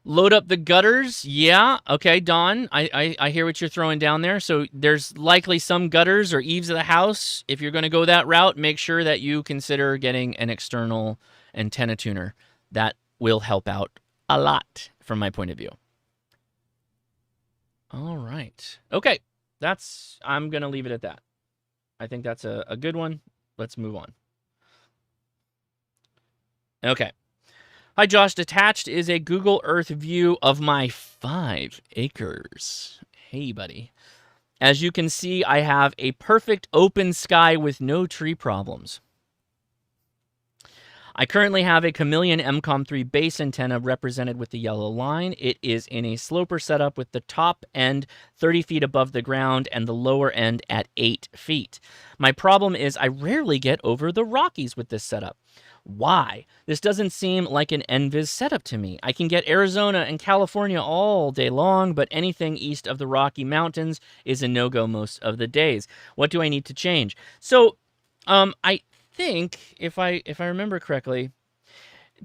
Load up the gutters. Yeah. Okay, Don, I hear what you're throwing down there. So there's likely some gutters or eaves of the house. If you're going to go that route, make sure that you consider getting an external antenna tuner. That will help out a lot from my point of view. All right. Okay. I'm going to leave it at that. I think that's a good one. Let's move on. Okay. Hi, Josh. Detached is a Google Earth view of my 5 acres. Hey, buddy. As you can see, I have a perfect open sky with no tree problems. I currently have a Chameleon MCOM3 base antenna represented with the yellow line. It is in a sloper setup with the top end 30 feet above the ground and the lower end at 8 feet. My problem is I rarely get over the Rockies with this setup. Why? This doesn't seem like an NVIS setup to me. I can get Arizona and California all day long, but anything east of the Rocky Mountains is a no-go most of the days. What do I need to change? So, I think, if I remember correctly,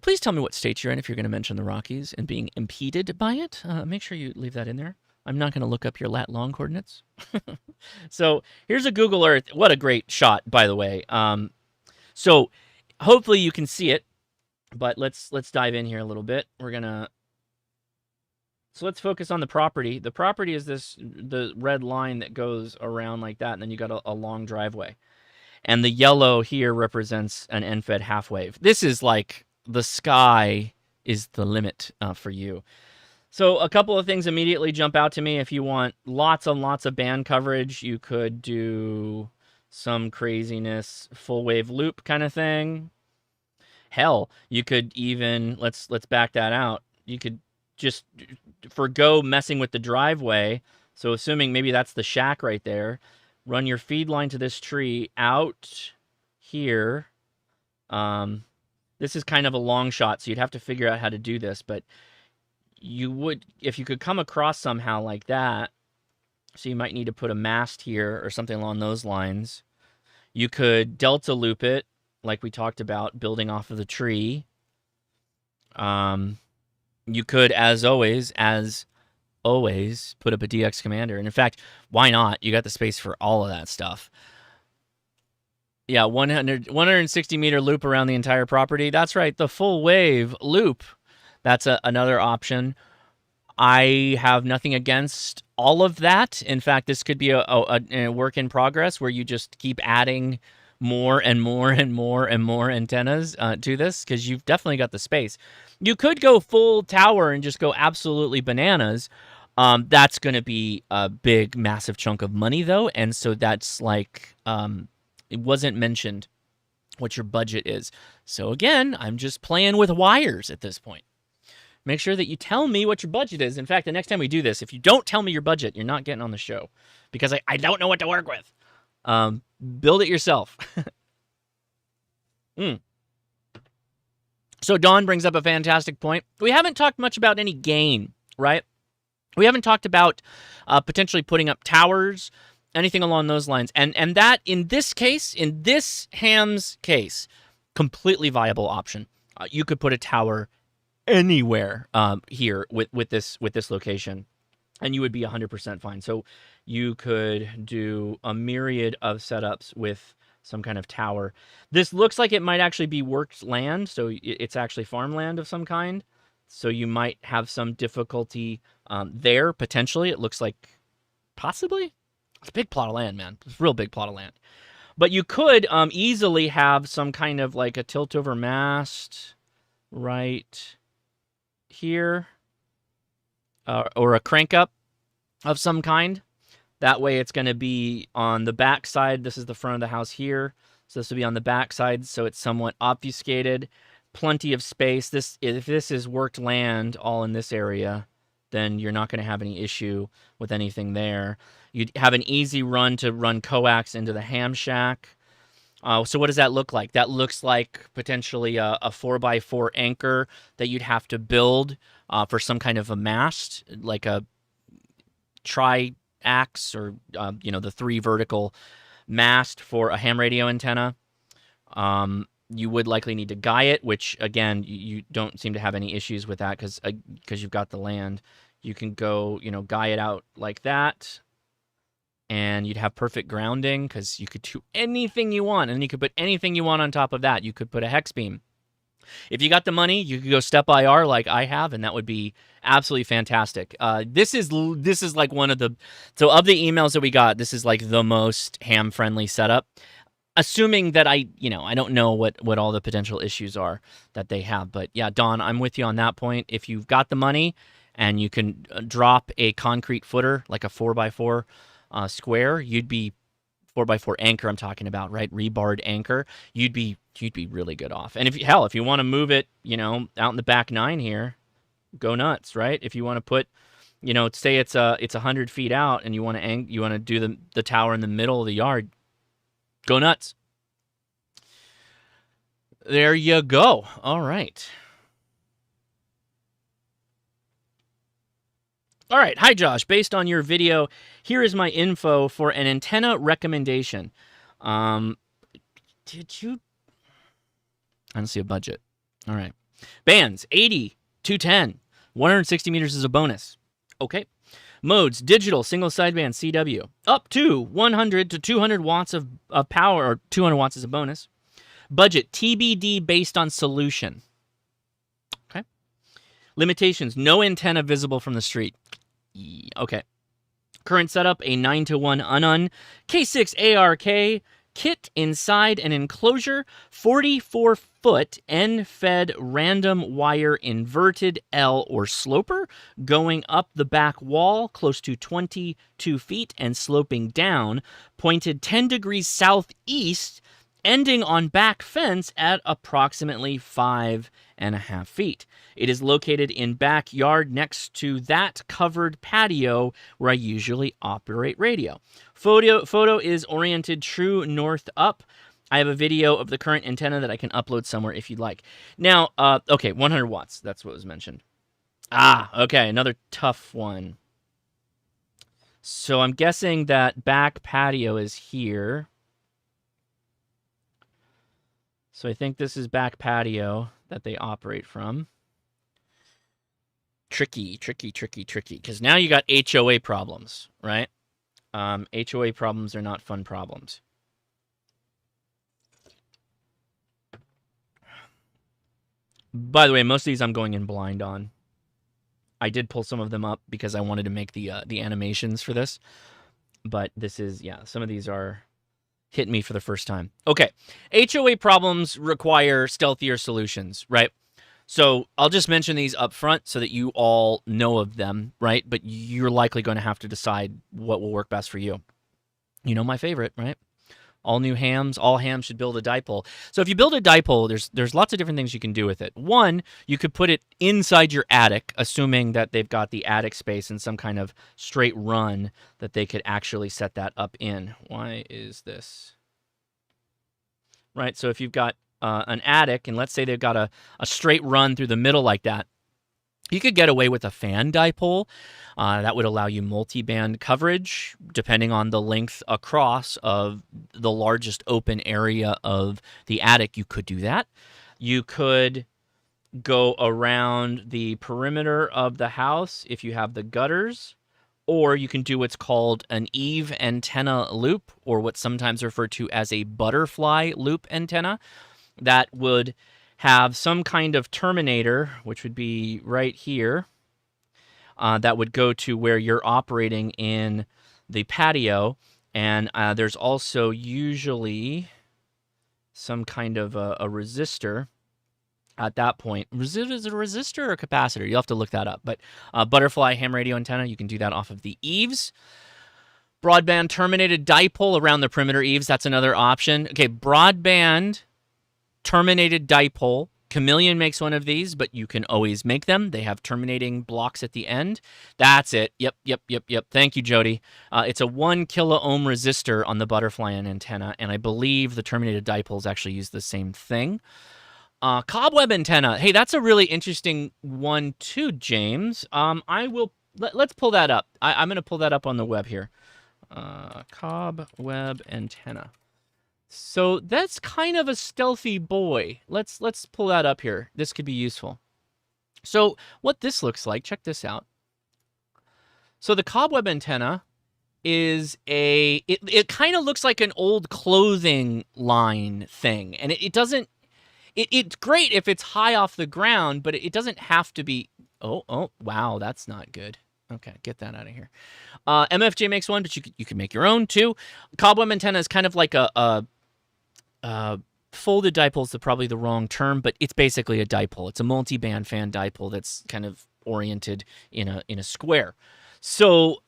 please tell me what state you're in if you're going to mention the Rockies and being impeded by it. Make sure you leave that in there. I'm not going to look up your lat long coordinates. So here's a Google Earth. What a great shot, by the way. So hopefully you can see it, but let's dive in here a little bit. So let's focus on the property. The property is the red line that goes around like that, and then you got a long driveway. And the yellow here represents an end-fed half-wave. This is like the sky is the limit for you. So a couple of things immediately jump out to me. If you want lots and lots of band coverage, you could do some craziness full-wave loop kind of thing. Hell, you could even, let's back that out. You could just forgo messing with the driveway. So assuming maybe that's the shack right there, run your feed line to this tree out here. This is kind of a long shot, so you'd have to figure out how to do this, but you would, if you could come across somehow like that, so you might need to put a mast here or something along those lines. You could delta loop it, like we talked about, building off of the tree. You could, as always, as always put up a DX commander. And in fact, why not? You got the space for all of that stuff. Yeah, 160 meter loop around the entire property. That's right, the full wave loop. That's another option. I have nothing against all of that. In fact, this could be a work in progress where you just keep adding more and more and more and more antennas to this, because you've definitely got the space. You could go full tower and just go absolutely bananas. That's going to be a big, massive chunk of money, though, and so that's like it wasn't mentioned what your budget is. So again, I'm just playing with wires at this point. Make sure that you tell me what your budget is. In fact, the next time we do this, if you don't tell me your budget, you're not getting on the show, because I don't know what to work with. Build it yourself. So Dawn brings up a fantastic point. We haven't talked much about any gain, right? We haven't talked about potentially putting up towers, anything along those lines. And that, in this case, in this ham's case, completely viable option. You could put a tower anywhere here with this location, and you would be 100% fine. So you could do a myriad of setups with some kind of tower. This looks like it might actually be worked land, so it's actually farmland of some kind. So you might have some difficulty there, potentially. It looks like possibly. It's a big plot of land, man. It's a real big plot of land. But you could easily have some kind of like a tilt-over mast right here, or a crank-up of some kind. That way it's going to be on the back side. This is the front of the house here. So this will be on the back side, so it's somewhat obfuscated. Plenty of space. If this is worked land all in this area, then you're not going to have any issue with anything there. You'd have an easy run to run coax into the ham shack. So what does that look like? That looks like potentially a 4x4 anchor that you'd have to build for some kind of a mast, like a tri-ax or the 3 vertical mast for a ham radio antenna. You would likely need to guy it, which again you don't seem to have any issues with that because you've got the land. You can go guy it out like that. And you'd have perfect grounding because you could do anything you want. And then you could put anything you want on top of that. You could put a hex beam. If you got the money, you could go step IR like I have, and that would be absolutely fantastic. This is like one of the... So of the emails that we got, this is like the most ham-friendly setup. Assuming that I don't know what all the potential issues are that they have. But yeah, Don, I'm with you on that point. If you've got the money and you can drop a concrete footer, like a 4x4 square, you'd be 4x4 anchor. I'm talking about, right? Rebarred anchor. You'd be really good off. And if you want to move it, out in the back 9 here, go nuts, right? If you want to put, say it's 100 feet out, and you want to do the tower in the middle of the yard, go nuts. There you go. All right. All right, hi Josh. Based on your video, here is my info for an antenna recommendation. Did you? I don't see a budget. All right. Bands, 80, 210, 160 meters is a bonus. Okay. Modes, digital, single sideband, CW. Up to 100 to 200 watts of power, or 200 watts is a bonus. Budget, TBD based on solution. Okay. Limitations, no antenna visible from the street. Okay. Current setup, a 9-to-1 Unun K6 ARK kit inside an enclosure, 44-foot N-fed random wire inverted L or sloper going up the back wall close to 22 feet and sloping down, pointed 10 degrees southeast, ending on back fence at approximately 5.5 feet. It is located in backyard next to that covered patio where I usually operate radio. Photo is oriented true north up. I have a video of the current antenna that I can upload somewhere if you'd like. Now, okay, 100 watts. That's what was mentioned. Okay, another tough one. So I'm guessing that back patio is here. So I think this is back patio that they operate from. tricky, because now you got HOA problems, right? HOA problems are not fun problems. By the way, most of these I'm going in blind on. I did pull some of them up because I wanted to make the animations for this. But this is, yeah, some of these are hitting me for the first time. Okay, HOA problems require stealthier solutions, right? So I'll just mention these up front so that you all know of them, right? But you're likely going to have to decide what will work best for you. You know my favorite, right? All hams should build a dipole. So if you build a dipole, there's lots of different things you can do with it. One, you could put it inside your attic, assuming that they've got the attic space in some kind of straight run that they could actually set that up in. Why is this? Right, so if you've got an attic, and let's say they've got a straight run through the middle like that, you could get away with a fan dipole. That would allow you multi-band coverage, depending on the length across of the largest open area of the attic. You could do that. You could go around the perimeter of the house if you have the gutters, or you can do what's called an eave antenna loop, or what's sometimes referred to as a butterfly loop antenna. That would have some kind of terminator, which would be right here, that would go to where you're operating in the patio. And there's also usually some kind of a resistor at that point. Is it a resistor or a capacitor? You'll have to look that up. But butterfly ham radio antenna, you can do that off of the eaves. Broadband terminated dipole around the perimeter eaves, that's another option. Okay, broadband terminated dipole. Chameleon makes one of these, but you can always make them. They have terminating blocks at the end. That's it. Yep. Thank you, Jody. It's a 1 kilo ohm resistor on the butterfly antenna, and I believe the terminated dipoles actually use the same thing. Cobweb antenna. Hey, that's a really interesting one too, James. Let's pull that up. I'm going to pull that up on the web here. Cobweb antenna. So that's kind of a stealthy boy. Let's pull that up here. This could be useful. So what this looks like, check this out. So the cobweb antenna is it kind of looks like an old clothing line thing. And it's great if it's high off the ground, but it doesn't have to be. Oh, wow, that's not good. Okay, get that out of here. MFJ makes one, but you can make your own too. Cobweb antenna is kind of like a folded dipole is probably the wrong term, but it's basically a dipole. It's a multi-band fan dipole that's kind of oriented in a square. So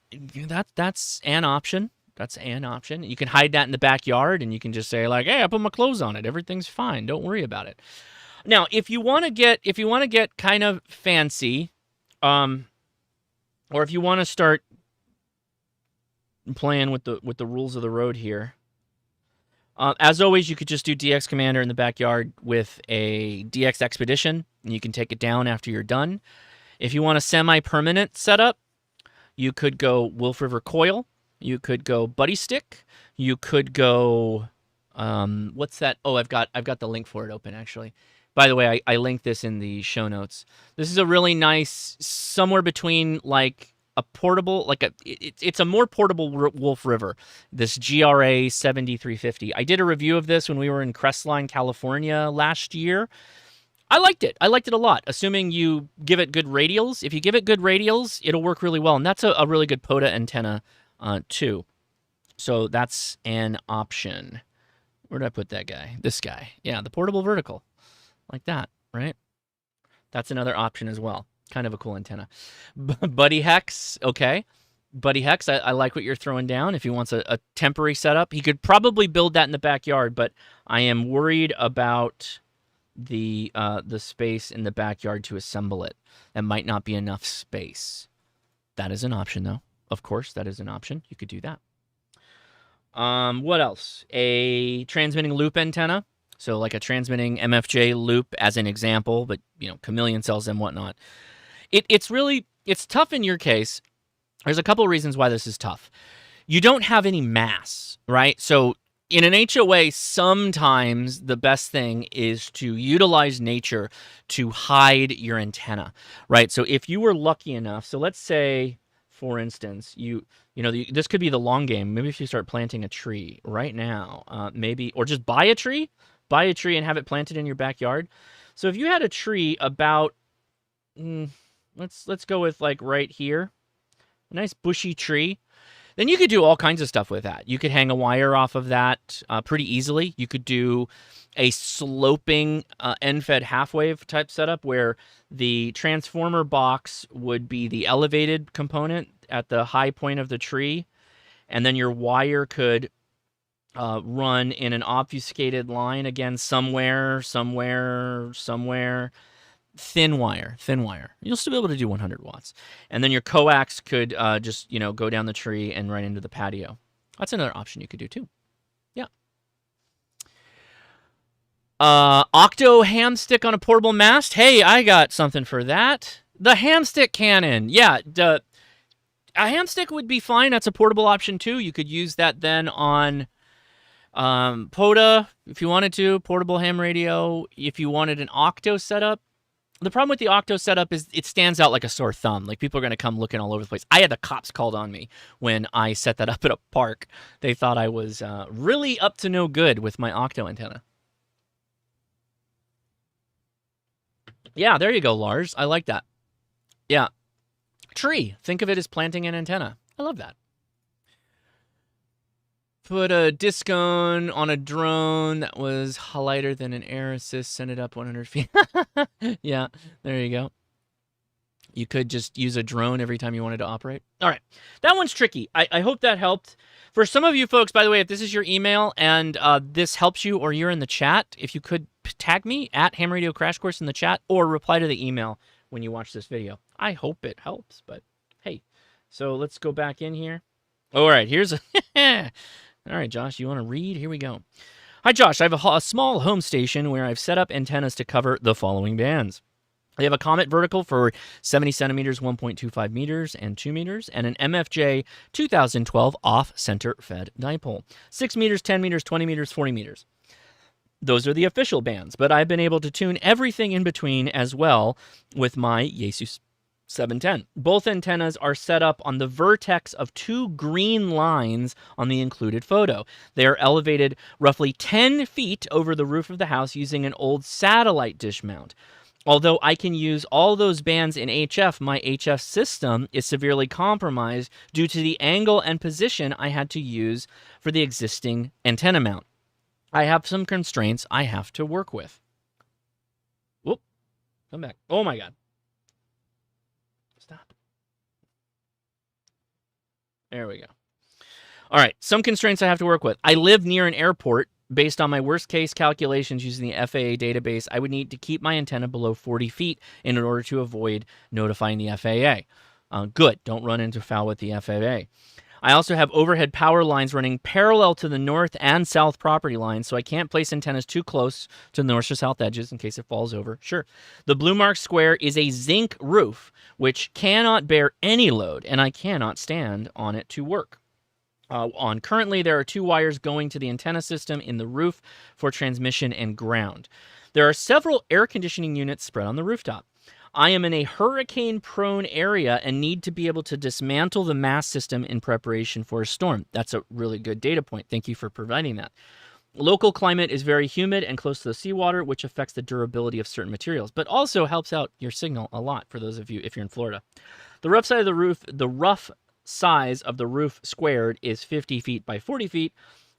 that's an option. That's an option. You can hide that in the backyard, and you can just say like, "Hey, I put my clothes on it. Everything's fine. Don't worry about it." Now, if you want to get kind of fancy, or if you want to start playing with the rules of the road here, as always, you could just do DX Commander in the backyard with a DX Expedition, and you can take it down after you're done. If you want a semi-permanent setup, you could go Wolf River Coil. You could go Buddy Stick. You could go, what's that? Oh, I've got the link for it open, actually. By the way, I linked this in the show notes. This is a really nice, somewhere between like a portable, it's a more portable Wolf River, this GRA 7350. I did a review of this when we were in Crestline, California last year. I liked it. I liked it a lot, assuming you give it good radials. If you give it good radials, it'll work really well, and that's a really good POTA antenna too. So that's an option. Where did I put that guy? This guy. Yeah, the portable vertical. Like that, right? That's another option as well. Kind of a cool antenna. Buddy Hex, okay. Buddy Hex, I like what you're throwing down. If he wants a temporary setup, he could probably build that in the backyard, but I am worried about the space in the backyard to assemble it. That might not be enough space. That is an option, though. Of course, that is an option. You could do that. What else? A transmitting loop antenna. So like a transmitting MFJ loop as an example, but Chameleon sells them, whatnot. It's tough in your case. There's a couple of reasons why this is tough. You don't have any mass, right? So in an HOA, sometimes the best thing is to utilize nature to hide your antenna, right? So if you were lucky enough, so let's say, for instance, this could be the long game. Maybe if you start planting a tree right now, maybe, or just buy a tree and have it planted in your backyard. So if you had a tree about, let's go with like right here, a nice bushy tree. Then you could do all kinds of stuff with that. You could hang a wire off of that pretty easily. You could do a sloping end-fed half-wave type setup where the transformer box would be the elevated component at the high point of the tree, and then your wire could run in an obfuscated line, again, somewhere. Thin wire. You'll still be able to do 100 watts. And then your coax could just, go down the tree and right into the patio. That's another option you could do too. Yeah. Octo ham stick on a portable mast. Hey, I got something for that. The ham stick cannon. Yeah, a ham stick would be fine. That's a portable option too. You could use that then on POTA if you wanted to, portable ham radio. If you wanted an octo setup, the problem with the octo setup is it stands out like a sore thumb. Like, people are going to come looking all over the place. I had the cops called on me when I set that up at a park. They thought I was really up to no good with my octo antenna. Yeah, there you go, Lars. I like that. Yeah. Tree. Think of it as planting an antenna. I love that. Put a discone on a drone that was lighter than an air assist. Send it up 100 feet. Yeah, there you go. You could just use a drone every time you wanted to operate. All right. That one's tricky. I hope that helped. For some of you folks, by the way, if this is your email and this helps you or you're in the chat, if you could tag me at Ham Radio Crash Course in the chat or reply to the email when you watch this video. I hope it helps, but hey. So let's go back in here. All right, here's a... All right, Josh, you want to read? Here we go. Hi, Josh. I have a small home station where I've set up antennas to cover the following bands. I have a Comet vertical for 70 centimeters, 1.25 meters, and 2 meters, and an MFJ 2012 off-center fed dipole. 6 meters, 10 meters, 20 meters, 40 meters. Those are the official bands, but I've been able to tune everything in between as well with my Yaesu 710. Both antennas are set up on the vertex of 2 green lines on the included photo. They are elevated roughly 10 feet over the roof of the house using an old satellite dish mount. Although I can use all those bands in HF, my HF system is severely compromised due to the angle and position I had to use for the existing antenna mount. I have some constraints I have to work with. Whoop. Come back. Oh my God. Stop. There we go. All right, some constraints I have to work with. I live near an airport. Based on my worst case calculations using the FAA database, I would need to keep my antenna below 40 feet in order to avoid notifying the FAA. Good, don't run into foul with the FAA. I also have overhead power lines running parallel to the north and south property lines, so I can't place antennas too close to the north or south edges in case it falls over. Sure. The Blue Mark Square is a zinc roof, which cannot bear any load, and I cannot stand on it to work. Currently, there are 2 wires going to the antenna system in the roof for transmission and ground. There are several air conditioning units spread on the rooftop. I am in a hurricane-prone area and need to be able to dismantle the mast system in preparation for a storm. That's a really good data point. Thank you for providing that. Local climate is very humid and close to the seawater, which affects the durability of certain materials, but also helps out your signal a lot for those of you if you're in Florida. The rough size of the roof squared is 50 feet by 40 feet.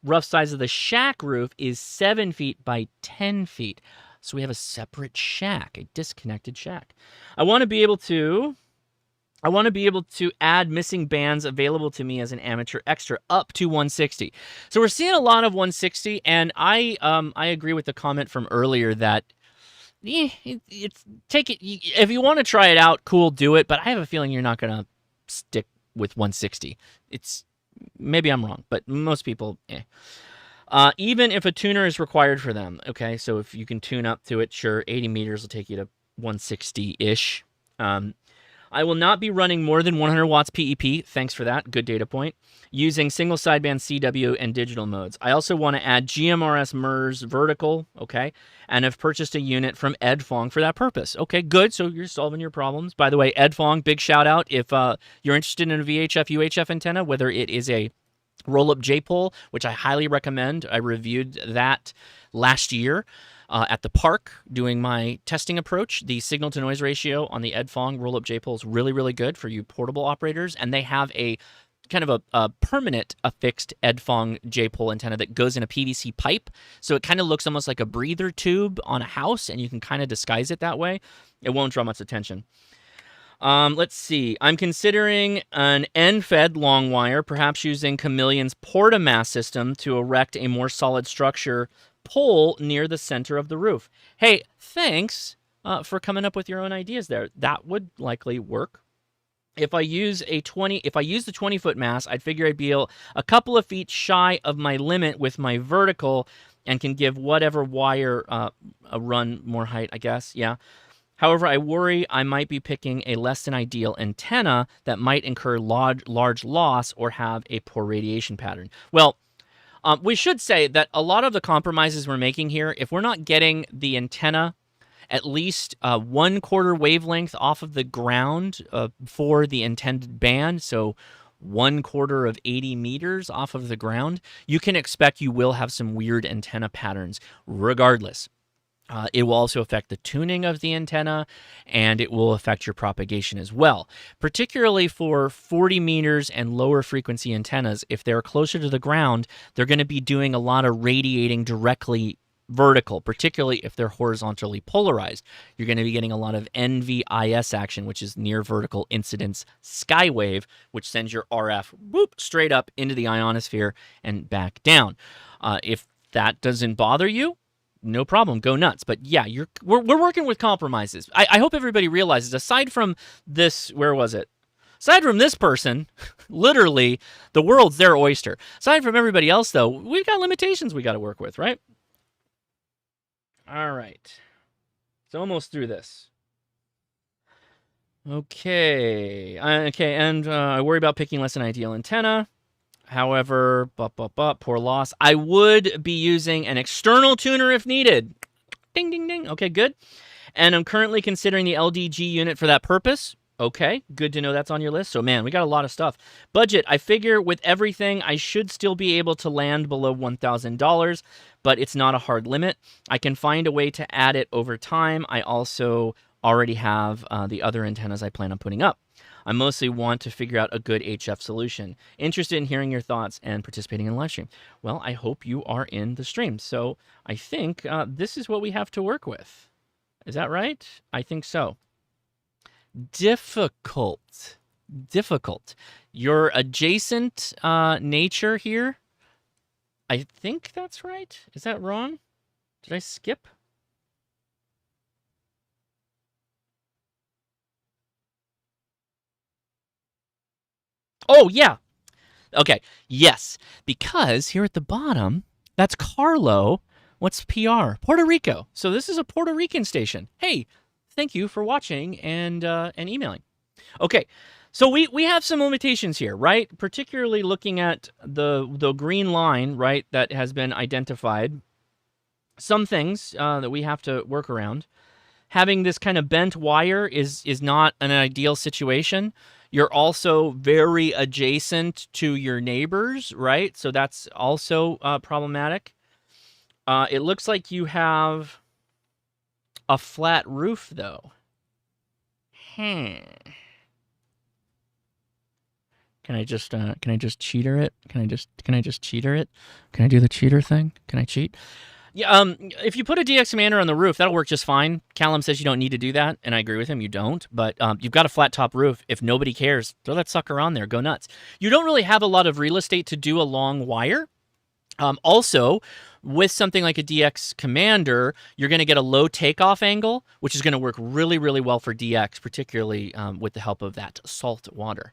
Rough size of the shack roof is 7 feet by 10 feet. So we have a separate shack, a disconnected shack. I want to be able to add missing bands available to me as an amateur extra up to 160. So we're seeing a lot of 160, and I agree with the comment from earlier that take it if you want to try it out, cool, do it. But I have a feeling you're not gonna stick with 160. Maybe I'm wrong, but most people, even if a tuner is required for them, okay, so if you can tune up to it, sure, 80 meters will take you to 160-ish. I will not be running more than 100 watts PEP. Thanks for that. Good data point. Using single sideband CW and digital modes. I also want to add GMRS MERS vertical, okay, and have purchased a unit from Edfong for that purpose. Okay, good. So you're solving your problems. By the way, Edfong, big shout out if you're interested in a VHF UHF antenna, whether it is a roll-up J-pole, which I highly recommend. I reviewed that last year at the park doing my testing approach. The signal-to-noise ratio on the Edfong roll-up J-pole is really, really good for you portable operators, and they have a kind of a permanent affixed Edfong J-pole antenna that goes in a PVC pipe, so it kind of looks almost like a breather tube on a house, and you can kind of disguise it that way. It won't draw much attention. Let's see. I'm considering an end-fed long wire, perhaps using Chameleon's Portamass system to erect a more solid structure pole near the center of the roof. Hey, thanks for coming up with your own ideas there. That would likely work. If I use the 20-foot mass, I'd figure I'd be a couple of feet shy of my limit with my vertical and can give whatever wire a run more height, I guess. Yeah. However, I worry I might be picking a less than ideal antenna that might incur large loss or have a poor radiation pattern. Well, we should say that a lot of the compromises we're making here, if we're not getting the antenna at least 1/4 wavelength off of the ground for the intended band, so 1/4 of 80 meters off of the ground, you can expect you will have some weird antenna patterns regardless. It will also affect the tuning of the antenna, and it will affect your propagation as well. Particularly for 40 meters and lower frequency antennas, if they're closer to the ground, they're going to be doing a lot of radiating directly vertical, particularly if they're horizontally polarized. You're going to be getting a lot of NVIS action, which is near vertical incidence skywave, which sends your RF straight up into the ionosphere and back down. If that doesn't bother you, no problem, go nuts. But yeah, we're working with compromises. I hope everybody realizes, aside from this, where was it? Aside from this person, literally, the world's their oyster. Aside from everybody else, though, we've got limitations we got to work with, right? All right. It's almost through this. Okay. And I worry about picking less than ideal antenna. However, poor loss. I would be using an external tuner if needed. Ding, ding, ding. Okay, good. And I'm currently considering the LDG unit for that purpose. Okay, good to know that's on your list. So, man, we got a lot of stuff. Budget, I figure with everything, I should still be able to land below $1,000, but it's not a hard limit. I can find a way to add it over time. I also already have the other antennas I plan on putting up. I mostly want to figure out a good HF solution. Interested in hearing your thoughts and participating in the live stream. Well, I hope you are in the stream. So I think this is what we have to work with. Is that right? I think so. Difficult. Your adjacent nature here. I think that's right. Is that wrong? Did I skip? Oh, yeah. Okay. Yes. Because here at the bottom, that's Carlo. What's PR? Puerto Rico. So this is a Puerto Rican station. Hey, thank you for watching and emailing. Okay. So we have some limitations here, right? Particularly looking at the green line, right, that has been identified. Some things that we have to work around. Having this kind of bent wire is not an ideal situation. You're also very adjacent to your neighbors, right? So that's also problematic. It looks like you have a flat roof, though. Can I just cheater it? Can I just cheater it? Can I do the cheater thing? Can I cheat? Yeah, if you put a DX commander on the roof, that'll work just fine. Callum says you don't need to do that, and I agree with him, you don't. But you've got a flat top roof. If nobody cares, throw that sucker on there. Go nuts. You don't really have a lot of real estate to do a long wire. Also, with something like a DX commander, you're going to get a low takeoff angle, which is going to work really, really well for DX, particularly with the help of that salt water.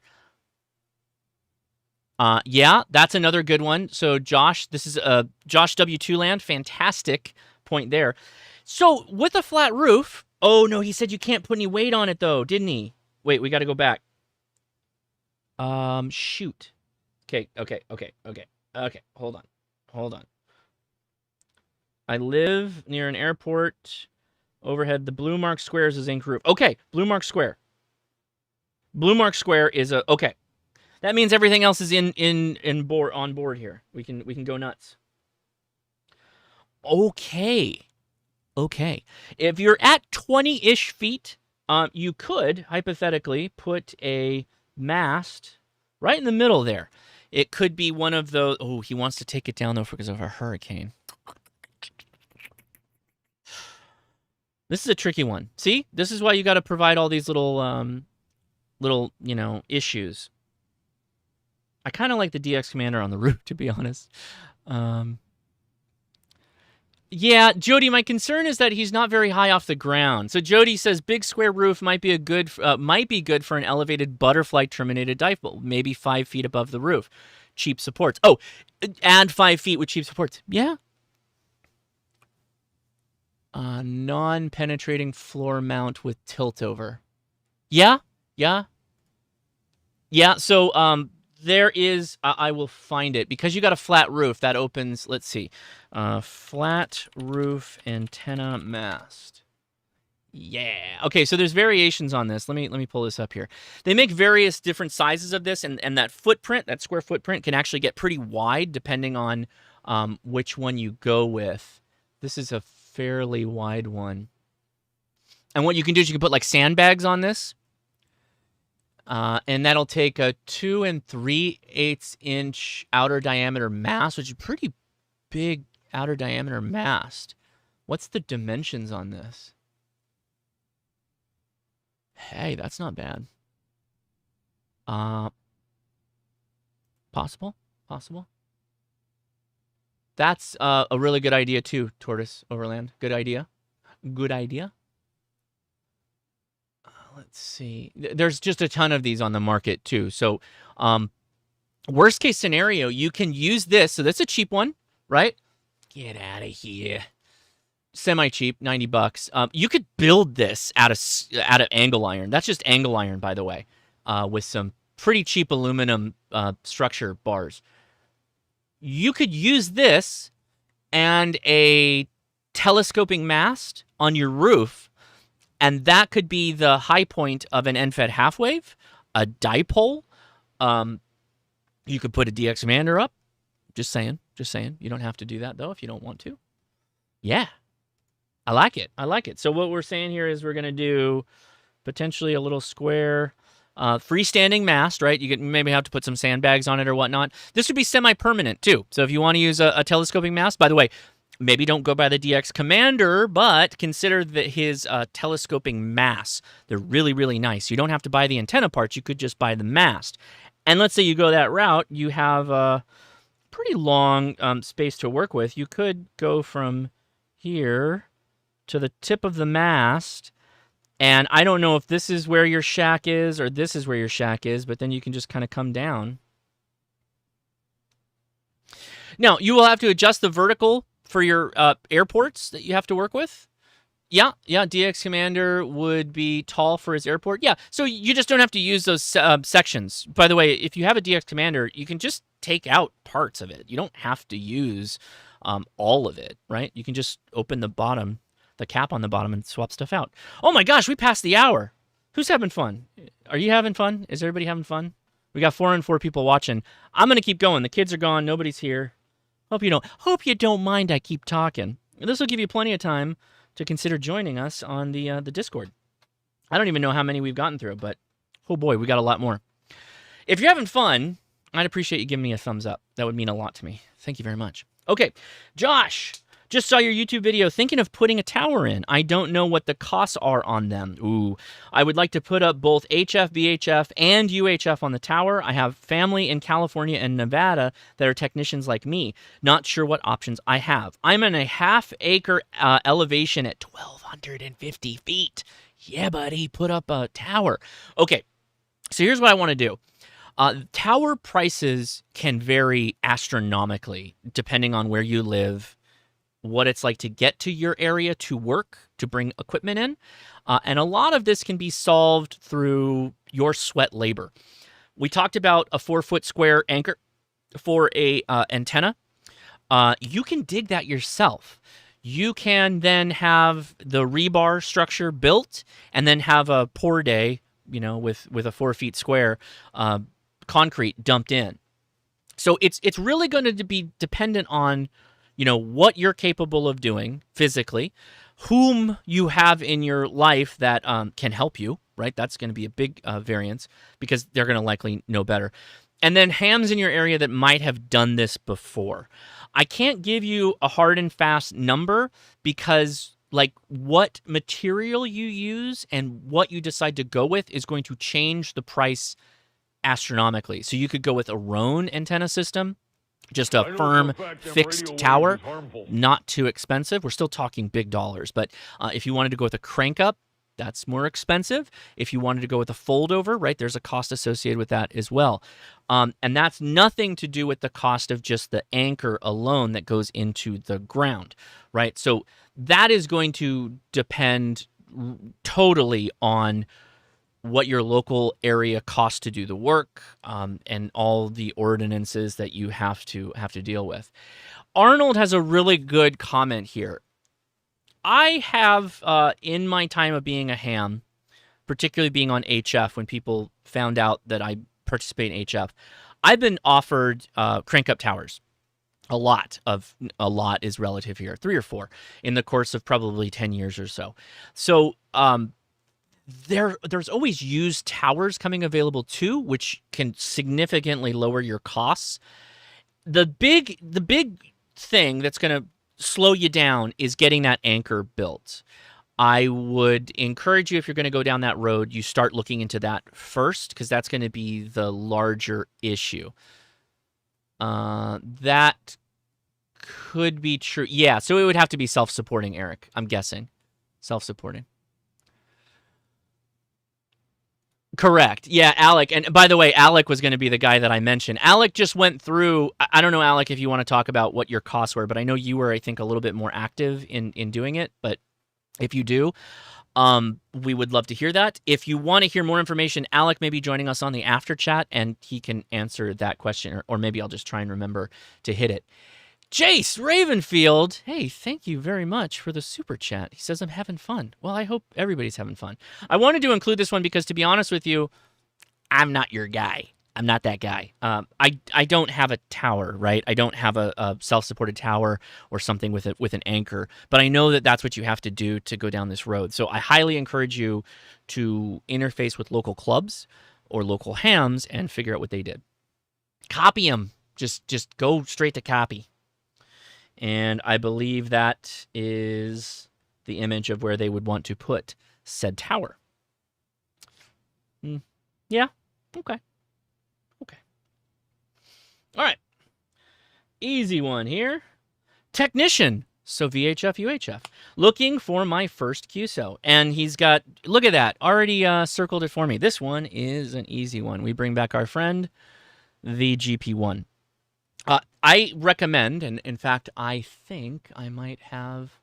Yeah, that's another good one. So Josh, this is Josh W2 Land. Fantastic point there. So with a flat roof, oh no, he said you can't put any weight on it though, didn't he? wait, we got to go back. Shoot. Okay. Hold on. I live near an airport. Overhead, the blue mark square is a zinc roof. Okay, blue mark square. Blue mark square is a okay. That means everything else is on board here. We can go nuts. Okay. If you're at 20-ish feet, you could hypothetically put a mast right in the middle there. It could be one of those. Oh, he wants to take it down though because of a hurricane. This is a tricky one. See, this is why you got to provide all these little issues. I kind of like the DX Commander on the roof, to be honest. Yeah, Jody, my concern is that he's not very high off the ground. So Jody says big square roof might be good for an elevated butterfly terminated dive bowl, maybe 5 feet above the roof. Cheap supports. Oh, add 5 feet with cheap supports. Yeah. Non-penetrating floor mount with tilt over. Yeah. So there is. I will find it because you got a flat roof that opens. Let's see, flat roof antenna mast. Yeah. Okay. So there's variations on this. Let me pull this up here. They make various different sizes of this, and that footprint, that square footprint, can actually get pretty wide depending on which one you go with. This is a fairly wide one. And what you can do is you can put like sandbags on this. And that'll take a 2 3/8 inch outer diameter mast, which is a pretty big outer diameter mast. What's the dimensions on this? Hey, that's not bad. Possible. That's a really good idea too, Tortoise Overland. Good idea. Let's see. There's just a ton of these on the market too. So, worst case scenario, you can use this. So that's a cheap one, right? Get out of here. Semi-cheap, $90. You could build this out of angle iron. That's just angle iron, by the way, with some pretty cheap aluminum structure bars. You could use this and a telescoping mast on your roof, and that could be the high point of an end-fed half-wave, a dipole. You could put a DX Commander up. Just saying. You don't have to do that, though, if you don't want to. Yeah. I like it. So what we're saying here is we're going to do potentially a little square freestanding mast, right? You could maybe have to put some sandbags on it or whatnot. This would be semi-permanent, too. So if you want to use a telescoping mast, by the way, maybe don't go by the DX Commander, but consider his telescoping masts. They're really, really nice. You don't have to buy the antenna parts. You could just buy the mast. And let's say you go that route. You have a pretty long space to work with. You could go from here to the tip of the mast. And I don't know if this is where your shack is or this is where your shack is, but then you can just kind of come down. Now, you will have to adjust the vertical for your airports that you have to work with. Yeah, DX Commander would be tall for his airport. Yeah, so you just don't have to use those sections. By the way, if you have a DX Commander, you can just take out parts of it. You don't have to use all of it, right? You can just open the bottom, the cap on the bottom, and swap stuff out. Oh my gosh, we passed the hour. Who's having fun? Are you having fun? Is everybody having fun? We got 404 people watching. I'm going to keep going. The kids are gone. Nobody's here. Hope you don't mind I keep talking. This will give you plenty of time to consider joining us on the Discord. I don't even know how many we've gotten through, but oh boy, we got a lot more. If you're having fun, I'd appreciate you giving me a thumbs up. That would mean a lot to me. Thank you very much. Okay, Josh, just saw your YouTube video thinking of putting a tower in. I don't know what the costs are on them. Ooh, I would like to put up both HF, VHF, and UHF on the tower. I have family in California and Nevada that are technicians like me. Not sure what options I have. I'm in a half-acre elevation at 1,250 feet. Yeah, buddy, put up a tower. Okay, so here's what I want to do. Tower prices can vary astronomically depending on where you live what it's like to get to your area to work, to bring equipment in. And a lot of this can be solved through your sweat labor. We talked about a 4-foot square anchor for a antenna. You can dig that yourself. You can then have the rebar structure built and then have a pour day, with a 4 feet square concrete dumped in. So it's really going to be dependent on, what you're capable of doing physically, whom you have in your life that can help you, right? That's going to be a big variance because they're going to likely know better. And then hams in your area that might have done this before. I can't give you a hard and fast number because what material you use and what you decide to go with is going to change the price astronomically. So you could go with a Roan antenna system, just a firm, fixed tower, not too expensive. We're still talking big dollars. But if you wanted to go with a crank up, that's more expensive. If you wanted to go with a fold over, right, there's a cost associated with that as well. And that's nothing to do with the cost of just the anchor alone that goes into the ground, right? So that is going to depend totally on what your local area costs to do the work, and all the ordinances that you have to deal with. Arnold has a really good comment here. I have, in my time of being a ham, particularly being on HF, when people found out that I participate in HF, I've been offered crank-up towers. A lot is relative here, 3 or 4, in the course of probably 10 years or so. So there's always used towers coming available too, which can significantly lower your costs. The big thing that's going to slow you down is getting that anchor built. I would encourage you, if you're going to go down that road, you start looking into that first, because that's going to be the larger issue. That could be true. Yeah, so it would have to be self-supporting, Eric, I'm guessing. Self-supporting. Correct. Yeah, Alec. And by the way, Alec was going to be the guy that I mentioned. Alec just went through, I don't know, Alec, if you want to talk about what your costs were, but I know you were, I think, a little bit more active in doing it. But if you do, we would love to hear that. If you want to hear more information, Alec may be joining us on the after chat, and he can answer that question, or maybe I'll just try and remember to hit it. Jace Ravenfield, hey, thank you very much for the super chat. He says, I'm having fun. Well, I hope everybody's having fun. I wanted to include this one because, to be honest with you, I'm not your guy. I'm not that guy. I don't have a tower, right? I don't have a self-supported tower or something with an anchor, but I know that that's what you have to do to go down this road. So I highly encourage you to interface with local clubs or local hams and figure out what they did. Copy them. Just go straight to copy. And I believe that is the image of where they would want to put said tower. Yeah, okay. All right. Easy one here. Technician. So VHF, UHF. Looking for my first QSO. And he's got, look at that, already circled it for me. This one is an easy one. We bring back our friend, the GP1. I recommend, and in fact, I think I might have...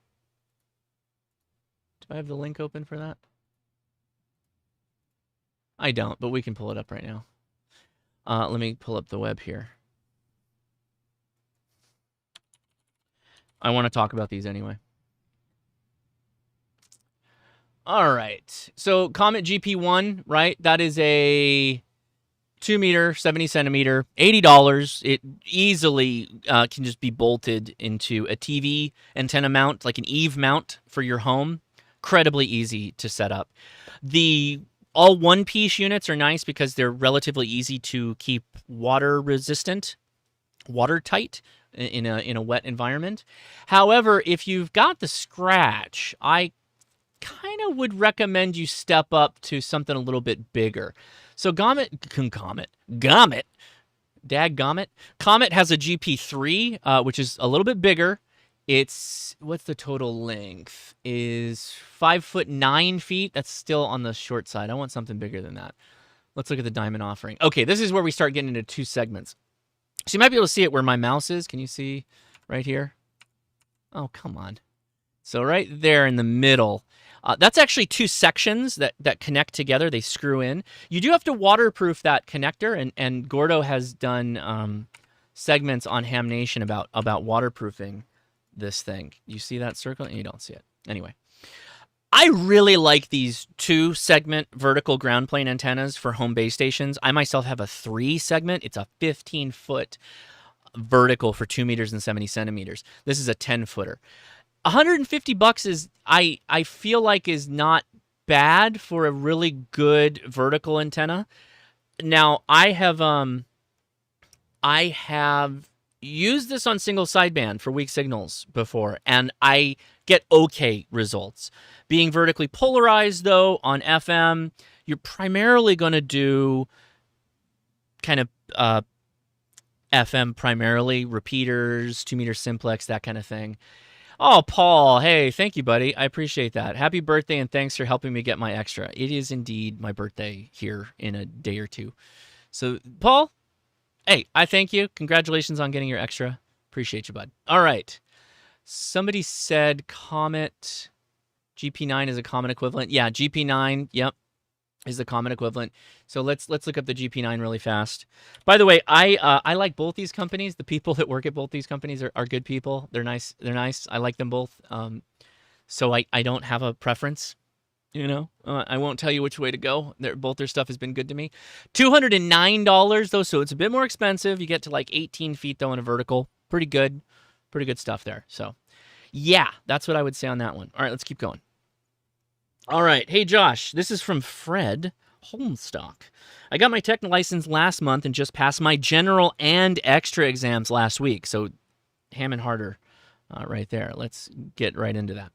Do I have the link open for that? I don't, but we can pull it up right now. Let me pull up the web here. I want to talk about these anyway. All right. So Comet GP1, right? That is a 2 meter, 70 centimeter, $80. It easily can just be bolted into a TV antenna mount, like an Eve mount for your home. Incredibly easy to set up. The all one-piece units are nice because they're relatively easy to keep water resistant, watertight in a wet environment. However, if you've got the scratch, I kind of would recommend you step up to something a little bit bigger. So Comet has a GP3, which is a little bit bigger. It's, what's the total length? Is 5'9" feet. That's still on the short side. I want something bigger than that. Let's look at the diamond offering. Okay, this is where we start getting into 2 segments. So you might be able to see it where my mouse is. Can you see right here? Oh, come on. So right there in the middle, that's actually two sections that connect together. They screw in. You do have to waterproof that connector, and Gordo has done segments on Ham Nation about waterproofing this thing. You see that circle? You don't see it. Anyway, I really like these 2-segment vertical ground plane antennas for home base stations. I myself have a 3-segment. It's a 15-foot vertical for 2 meters and 70 centimeters. This is a 10-footer. $150 is I feel like is not bad for a really good vertical antenna. Now I have used this on single sideband for weak signals before, and I get okay results. Being vertically polarized though on FM, you're primarily going to do kind of FM primarily, repeaters, 2-meter simplex, that kind of thing. Oh, Paul, hey, thank you, buddy. I appreciate that. Happy birthday, and thanks for helping me get my extra. It is indeed my birthday here in a day or two. So, Paul, hey, I thank you. Congratulations on getting your extra. Appreciate you, bud. All right. Somebody said Comet GP9 is a Comet equivalent. Yeah, GP9, yep, is the Comet equivalent. So let's look up the GP9 really fast. By the way, I like both these companies. The people that work at both these companies are good people. They're nice. I like them both. So I don't have a preference. You know, I won't tell you which way to go. Both their stuff has been good to me. $209 though, so it's a bit more expensive. You get to like 18 feet though in a vertical. Pretty good stuff there. So yeah, that's what I would say on that one. All right, let's keep going. All right, hey Josh, this is from Fred Holmstock. I got my tech license last month and just passed my general and extra exams last week. So ham and harder right there. Let's get right into that.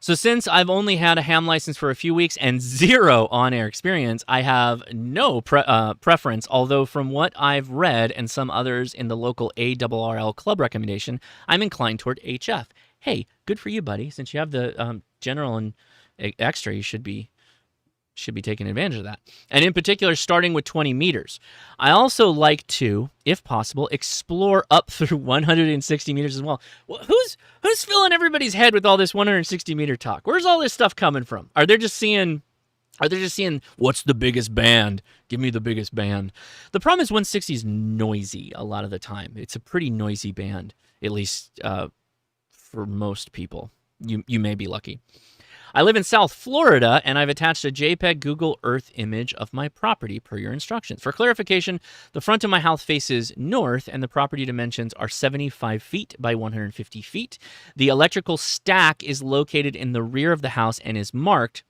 So since I've only had a ham license for a few weeks and 0 on-air experience, I have no preference, although from what I've read and some others in the local ARRL club recommendation, I'm inclined toward HF. Hey, good for you, buddy. Since you have the general and extra, you should be taking advantage of that. And in particular, starting with 20 meters. I also like to, if possible, explore up through 160 meters as well. Well, who's filling everybody's head with all this 160 meter talk? Where's all this stuff coming from? Are they just seeing what's the biggest band? Give me the biggest band. The problem is 160 is noisy a lot of the time. It's a pretty noisy band, at least for most people. You may be lucky. I live in South Florida, and I've attached a JPEG Google Earth image of my property per your instructions. For clarification, the front of my house faces north, and the property dimensions are 75 feet by 150 feet. The electrical stack is located in the rear of the house and is marked.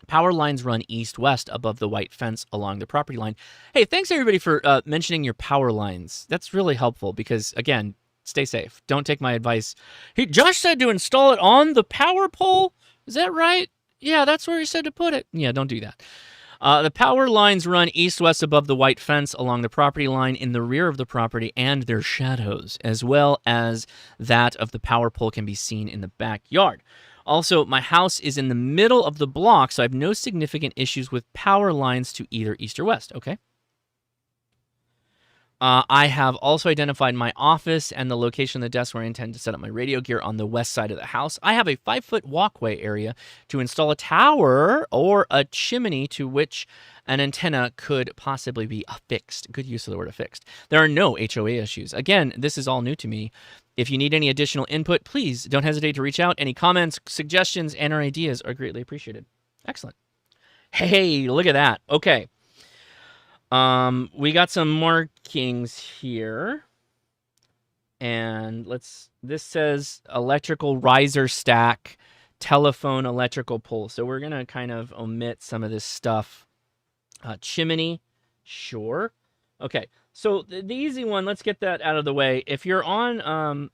Power lines run east-west above the white fence along the property line. Hey, thanks everybody for mentioning your power lines. That's really helpful because, again, stay safe. Don't take my advice. Hey, Josh said to install it on the power pole. Is that right? Yeah, that's where he said to put it. Yeah, don't do that. The power lines run east-west above the white fence along the property line in the rear of the property, and their shadows, as well as that of the power pole, can be seen in the backyard. Also, my house is in the middle of the block, so I have no significant issues with power lines to either east or west. Okay. I have also identified my office and the location of the desk where I intend to set up my radio gear on the west side of the house. I have a 5-foot walkway area to install a tower or a chimney to which an antenna could possibly be affixed. Good use of the word affixed. There are no HOA issues. Again, this is all new to me. If you need any additional input, please don't hesitate to reach out. Any comments, suggestions, and or ideas are greatly appreciated. Excellent. Hey, look at that. Okay. We got some markings here, and this says electrical riser stack, telephone electrical pole. So we're going to kind of omit some of this stuff. Chimney, sure. Okay. So the easy one, let's get that out of the way. If you're on,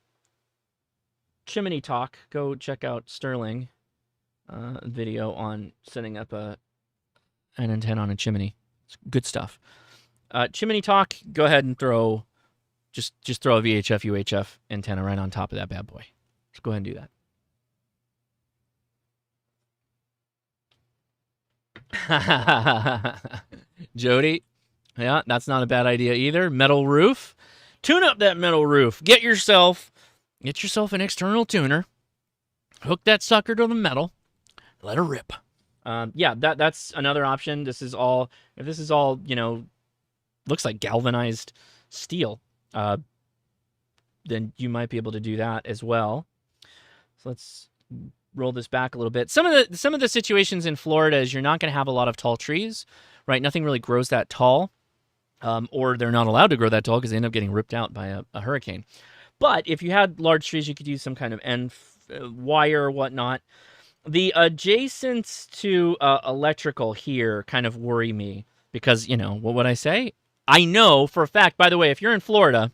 Chimney Talk, go check out Sterling, video on setting up an antenna on a chimney. It's good stuff. Chimney Talk, go ahead and just throw a VHF UHF antenna right on top of that bad boy. Just go ahead and do that. Jody, yeah, that's not a bad idea either. Metal roof. Tune up that metal roof. Get yourself Get yourself an external tuner, hook that sucker to the metal, let her rip. Yeah, that's another option. If this is all, looks like galvanized steel, then you might be able to do that as well. So let's roll this back a little bit. Some of the situations in Florida is you're not going to have a lot of tall trees, right? Nothing really grows that tall, or they're not allowed to grow that tall because they end up getting ripped out by a hurricane. But if you had large trees, you could use some kind of end wire or whatnot. The adjacents to electrical here kind of worry me because, what would I say? I know for a fact, by the way, if you're in Florida,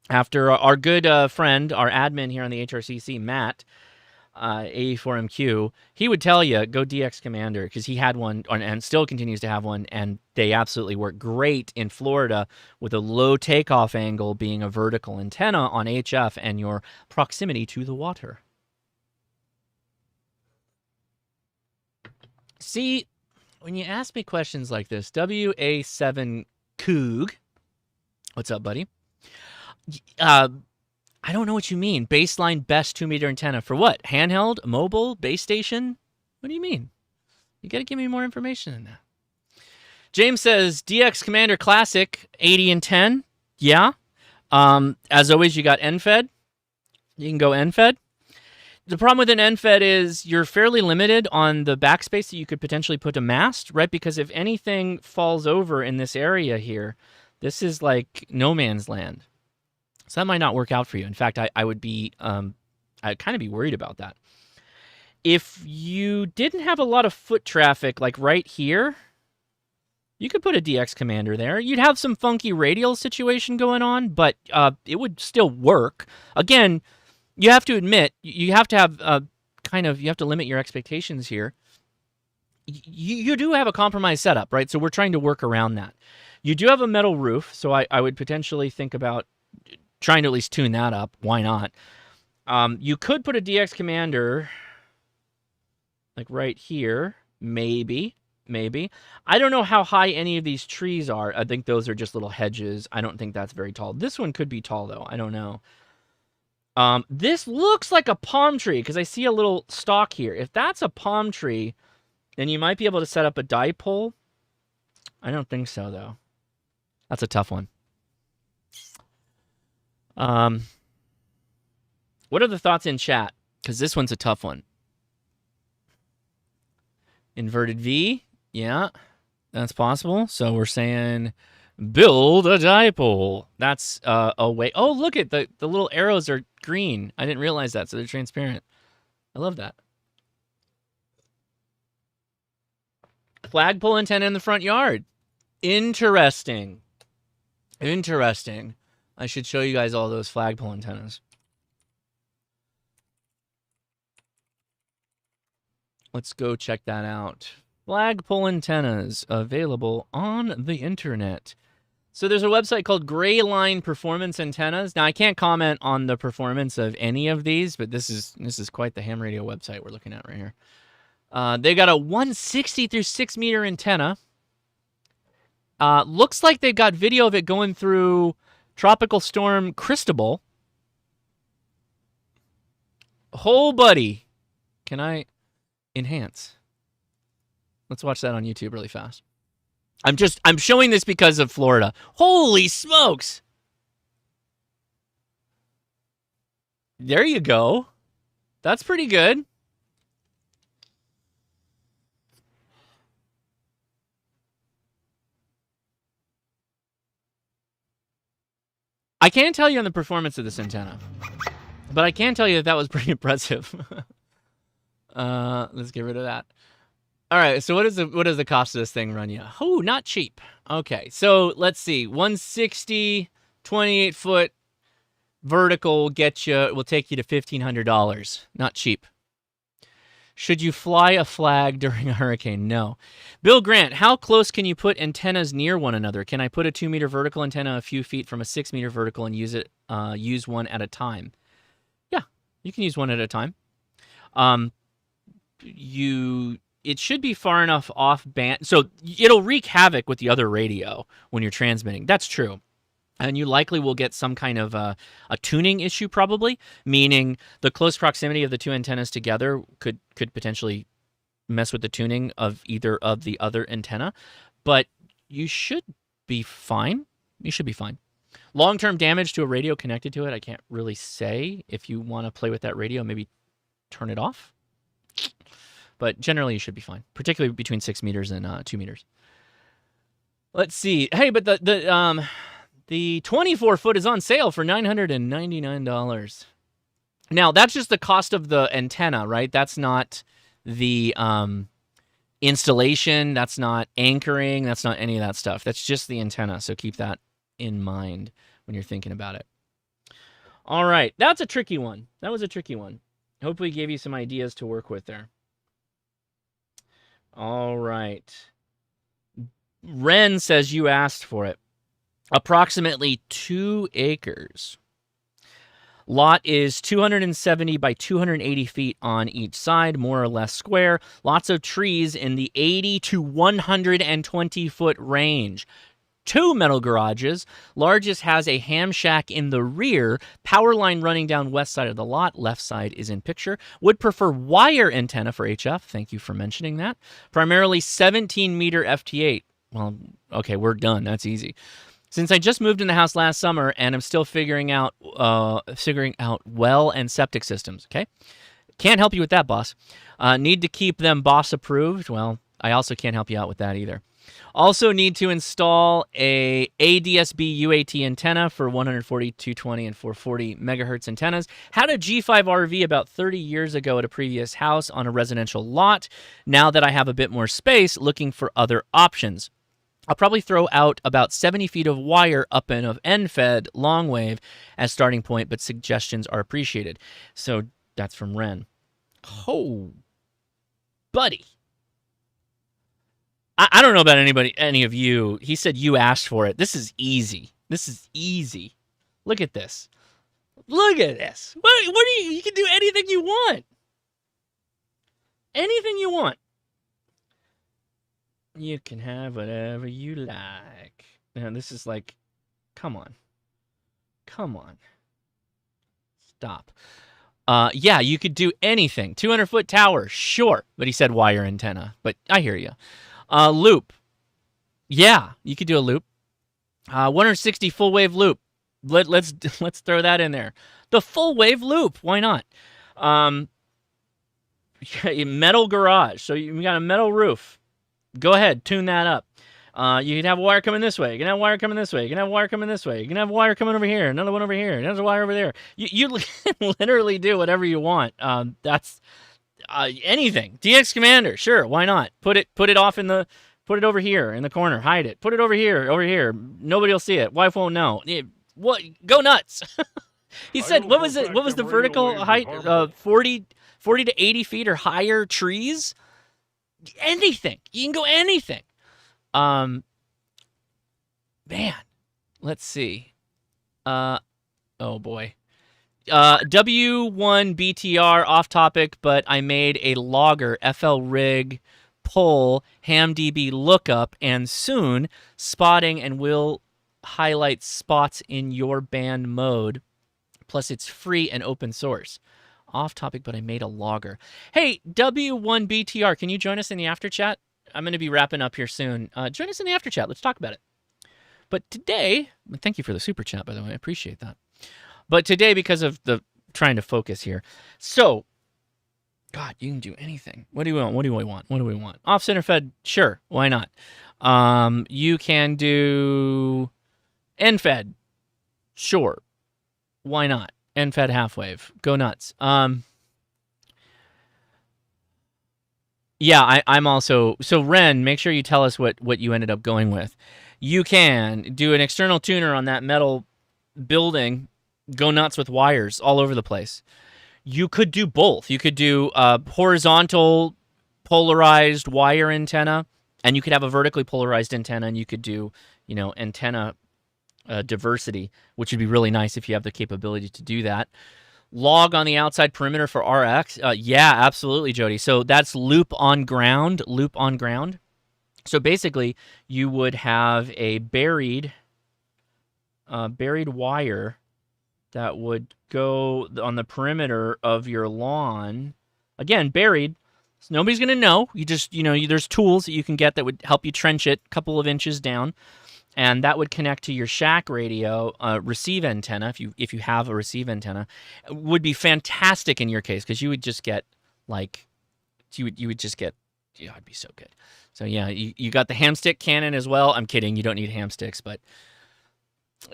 after our good friend, our admin here on the HRCC, Matt, A4MQ, he would tell you, go DX Commander, because he had one and still continues to have one, and they absolutely work great in Florida with a low takeoff angle being a vertical antenna on HF and your proximity to the water. See, when you ask me questions like this, WA7 Coog, what's up, buddy? I don't know what you mean. Baseline best 2-meter antenna for what? Handheld, mobile, base station? What do you mean? You got to give me more information than that. James says DX Commander Classic 80 and 10. Yeah. As always, you got NFED. You can go NFED. The problem with an NFED is you're fairly limited on the backspace that you could potentially put a mast, right? Because if anything falls over in this area here, this is like no man's land. So that might not work out for you. In fact, I would be, I'd kind of be worried about that. If you didn't have a lot of foot traffic, like right here, you could put a DX Commander there. You'd have some funky radial situation going on, but it would still work. Again, you have to admit, you have to have you have to limit your expectations here. You do have a compromised setup, right? So we're trying to work around that. You do have a metal roof, so I would potentially think about trying to at least tune that up. Why not? You could put a DX Commander like right here, maybe. I don't know how high any of these trees are. I think those are just little hedges. I don't think that's very tall. This one could be tall, though. I don't know. This looks like a palm tree because I see a little stalk here. If that's a palm tree, then you might be able to set up a dipole. I don't think so, though. That's a tough one. What are the thoughts in chat? Because this one's a tough one. Inverted V. Yeah, that's possible. So we're saying build a dipole. That's a way. Oh, look at the little arrows are green. I didn't realize that, so they're transparent. I love that. Flagpole antenna in the front yard. Interesting. I should show you guys all those flagpole antennas. Let's go check that out. Flagpole antennas available on the internet. So there's a website called Gray Line Performance Antennas. Now I can't comment on the performance of any of these, but this is quite the ham radio website we're looking at right here. They got a 160 through 6 meter antenna. Looks like they've got video of it going through Tropical Storm Cristobal. Oh, buddy. Can I enhance? Let's watch that on YouTube really fast. I'm showing this because of Florida. Holy smokes. There you go. That's pretty good. I can't tell you on the performance of this antenna, but I can tell you that was pretty impressive. Let's get rid of that. All right, so what does the cost of this thing run you? Oh, not cheap. Okay, so let's see. 160, 28 foot vertical will take you to $1,500. Not cheap. Should you fly a flag during a hurricane? No. Bill Grant, how close can you put antennas near one another? Can I put a 2 meter vertical antenna a few feet from a 6 meter vertical and use one at a time? Yeah, you can use one at a time. It should be far enough off band. So it'll wreak havoc with the other radio when you're transmitting. That's true. And you likely will get some kind of a tuning issue, probably, meaning the close proximity of the two antennas together could potentially mess with the tuning of either of the other antenna. But you should be fine. You should be fine. Long-term damage to a radio connected to it, I can't really say. If you want to play with that radio, maybe turn it off. But generally, you should be fine, particularly between 6 meters and 2 meters. Let's see. Hey, but the 24-foot is on sale for $999. Now, that's just the cost of the antenna, right? That's not the installation. That's not anchoring. That's not any of that stuff. That's just the antenna, so keep that in mind when you're thinking about it. All right, that's a tricky one. That was a tricky one. Hopefully gave you some ideas to work with there. All right. Ren says you asked for it. Approximately 2 acres. Lot is 270 by 280 feet on each side, more or less square. Lots of trees in the 80 to 120 foot range. 2 metal garages. Largest has a ham shack in the rear. Power line running down west side of the lot. Left side is in picture. Would prefer wire antenna for HF. Thank you for mentioning that. Primarily 17 meter FT8. Well, okay, we're done. That's easy. Since I just moved in the house last summer and I'm still figuring out well and septic systems. Okay, can't help you with that, boss. Need to keep them boss approved. Well, I also can't help you out with that either. Also need to install a ADSB UAT antenna for 140, 220, and 440 megahertz antennas. Had a G5 RV about 30 years ago at a previous house on a residential lot. Now that I have a bit more space, looking for other options. I'll probably throw out about 70 feet of wire up and of end-fed long wave as starting point, but suggestions are appreciated. So that's from Ren. Oh, buddy. I don't know about any of you. He said you asked for it. This is easy. This is easy. Look at this. Look at this. What do you can do anything you want. Anything you want. You can have whatever you like. Now, this is like, come on. Come on. Stop. Yeah, you could do anything. 200-foot tower, sure. But he said wire antenna. But I hear you. Loop. Yeah, you could do a loop. 160 full wave loop. Let's throw that in there. The full wave loop. Why not? Metal garage. So you got a metal roof. Go ahead, tune that up. You can have a wire coming this way. You can have a wire coming this way. You can have a wire coming this way. You can have a wire coming over here. Another one over here. Another wire over there. You literally do whatever you want. That's anything. DX Commander, sure, why not? Put it over here in the corner. Hide it. Put it over here. Nobody will see it. Wife won't know. What? Go nuts. He said, what was it? What was the vertical height? 40 to 80 feet or higher trees? Anything. You can go anything. Man, let's see. Oh boy. W1BTR off topic, but I made a logger, FL rig, poll, hamdb lookup, and soon spotting and will highlight spots in your band mode. Plus, it's free and open source. Off topic, but I made a logger. Hey, W1BTR, can you join us in the after chat? I'm going to be wrapping up here soon. Join us in the after chat. Let's talk about it. But today, thank you for the super chat, by the way. I appreciate that. But today, because of the trying to focus here. So, God, you can do anything. What do we want? What do we want? What do we want? Off center fed, sure. Why not? You can do end fed, sure. Why not? End fed half wave. Go nuts. Yeah, I'm also... So, Ren, make sure you tell us what you ended up going with. You can do an external tuner on that metal building. Go nuts with wires all over the place. You could do both. You could do a horizontal polarized wire antenna, and you could have a vertically polarized antenna, and you could do, antenna diversity, which would be really nice if you have the capability to do that. Log on the outside perimeter for RX. Yeah, absolutely, Jody. So that's loop on ground. So basically, you would have a buried buried wire that would go on the perimeter of your lawn. Again, buried. So nobody's going to know. You just, there's tools that you can get that would help you trench it a couple of inches down. And that would connect to your shack radio receive antenna, if you have a receive antenna. It would be fantastic in your case, because you would just get, it'd be so good. So yeah, you got the hamstick cannon as well. I'm kidding, you don't need hamsticks, but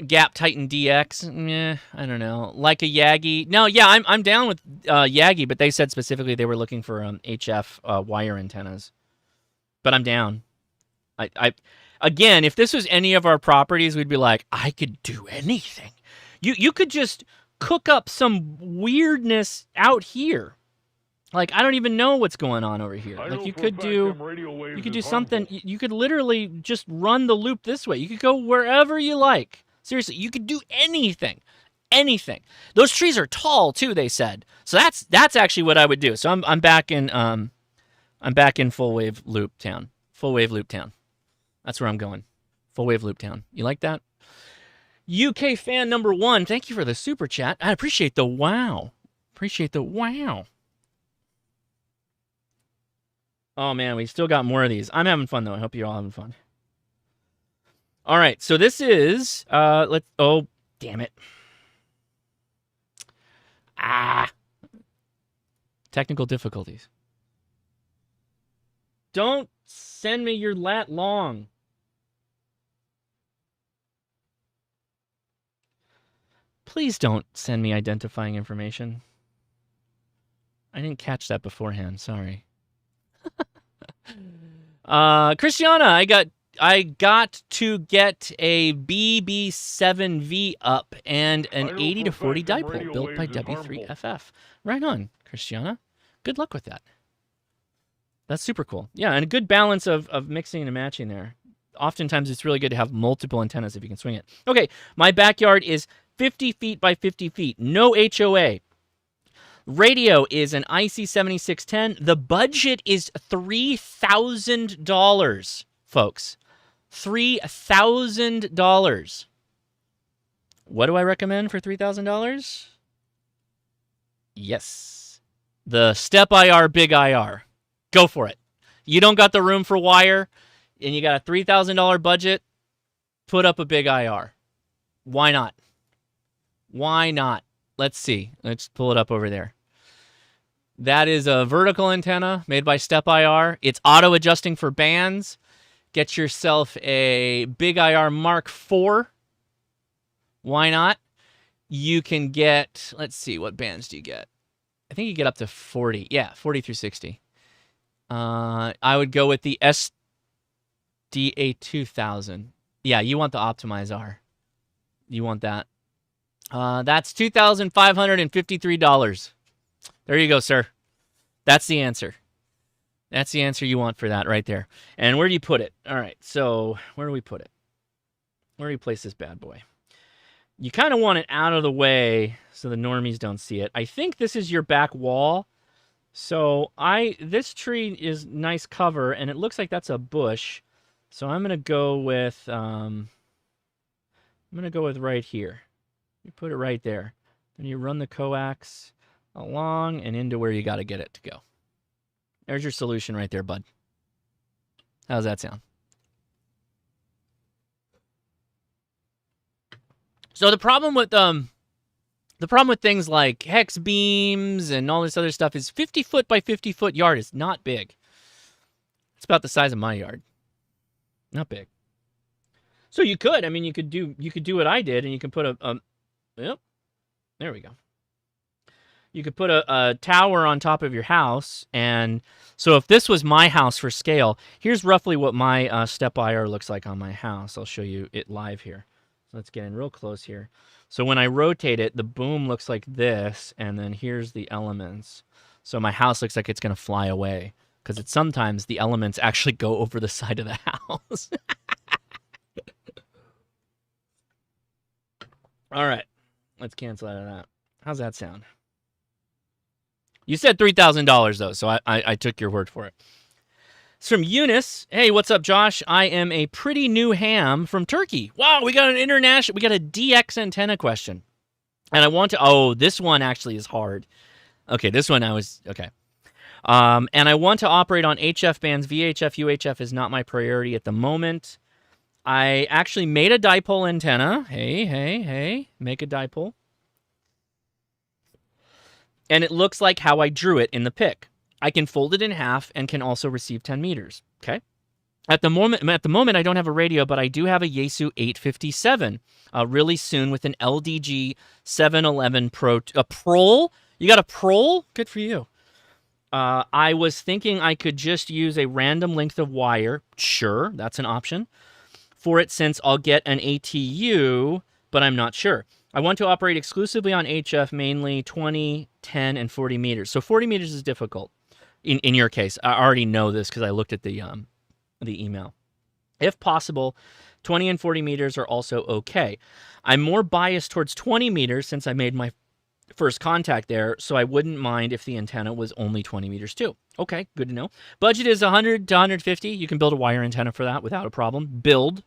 Gap Titan DX, I don't know. Like a Yagi. No, yeah, I'm down with Yagi, but they said specifically they were looking for HF wire antennas. But I'm down. Again, if this was any of our properties, we'd be like, I could do anything. You could just cook up some weirdness out here. Like, I don't even know what's going on over here. Like, you could do something. You could literally just run the loop this way. You could go wherever you like. Seriously, you could do anything. Anything. Those trees are tall too, they said. So that's actually what I would do. So I'm back in full wave loop town. Full wave loop town. That's where I'm going. Full wave loop town. You like that? UK fan number 1. Thank you for the super chat. I appreciate the wow. Oh man, we still got more of these. I'm having fun though. I hope you're all having fun. All right, so this is oh, damn it. Technical difficulties. Don't send me your lat long. Please don't send me identifying information. I didn't catch that beforehand, sorry. Christiana, I got to get a BB7V up and an 80 to 40 dipole built by W3FF. Right on, Christiana. Good luck with that. That's super cool. Yeah, and a good balance of mixing and matching there. Oftentimes, it's really good to have multiple antennas if you can swing it. Okay, my backyard is 50 feet by 50 feet. No HOA. Radio is an IC7610. The budget is $3,000, folks. $3,000. What do I recommend for $3,000? Yes. The Step IR Big IR. Go for it. You don't got the room for wire, and you got a $3,000 budget, put up a Big IR. Why not? Why not? Let's see. Let's pull it up over there. That is a vertical antenna made by Step IR. It's auto-adjusting for bands. Get yourself a Big IR Mark IV. Why not? You can get, let's see, what bands do you get? I think you get up to 40. Yeah, 40 through 60. I would go with the SDA2000. Yeah, you want the Optimize R. You want that. That's $2,553. There you go, sir. That's the answer. That's the answer you want for that right there. And where do you put it? All right, so where do we put it? Where do we place this bad boy? You kind of want it out of the way so the normies don't see it. I think this is your back wall. So this tree is nice cover, and it looks like that's a bush. So I'm gonna go with right here. You put it right there. Then you run the coax along and into where you got to get it to go. There's your solution right there, bud. How's that sound? So the problem with things like hex beams and all this other stuff is 50 foot by 50 foot yard is not big. It's about the size of my yard. Not big. So you could do what I did, and you can put yep. There we go. You could put a tower on top of your house, and so if this was my house for scale, here's roughly what my Step IR looks like on my house. I'll show you it live here. So let's get in real close here. So when I rotate it, the boom looks like this, and then here's the elements. So my house looks like it's going to fly away, because sometimes the elements actually go over the side of the house. All right, let's cancel out of that. How's that sound? You said $3,000 though, so I took your word for it. It's from Eunice. Hey, what's up, Josh? I am a pretty new ham from Turkey. Wow, we got a DX antenna question. And I want to, this one actually is hard. Okay, this one okay. And I want to operate on HF bands. VHF, UHF is not my priority at the moment. I actually made a dipole antenna. Hey, make a dipole. And it looks like how I drew it in the pic. I can fold it in half and can also receive 10 meters. Okay. At the moment, I don't have a radio, but I do have a Yaesu 857. Really soon with an LDG 711 Pro. A Prol? You got a Prol? Good for you. I was thinking I could just use a random length of wire. Sure, that's an option for it, since I'll get an ATU, but I'm not sure. I want to operate exclusively on HF, mainly 20, 10, and 40 meters. So 40 meters is difficult in your case. I already know this because I looked at the email. If possible, 20 and 40 meters are also okay. I'm more biased towards 20 meters since I made my first contact there, so I wouldn't mind if the antenna was only 20 meters too. Okay, good to know. Budget is 100 to 150. You can build a wire antenna for that without a problem. Build.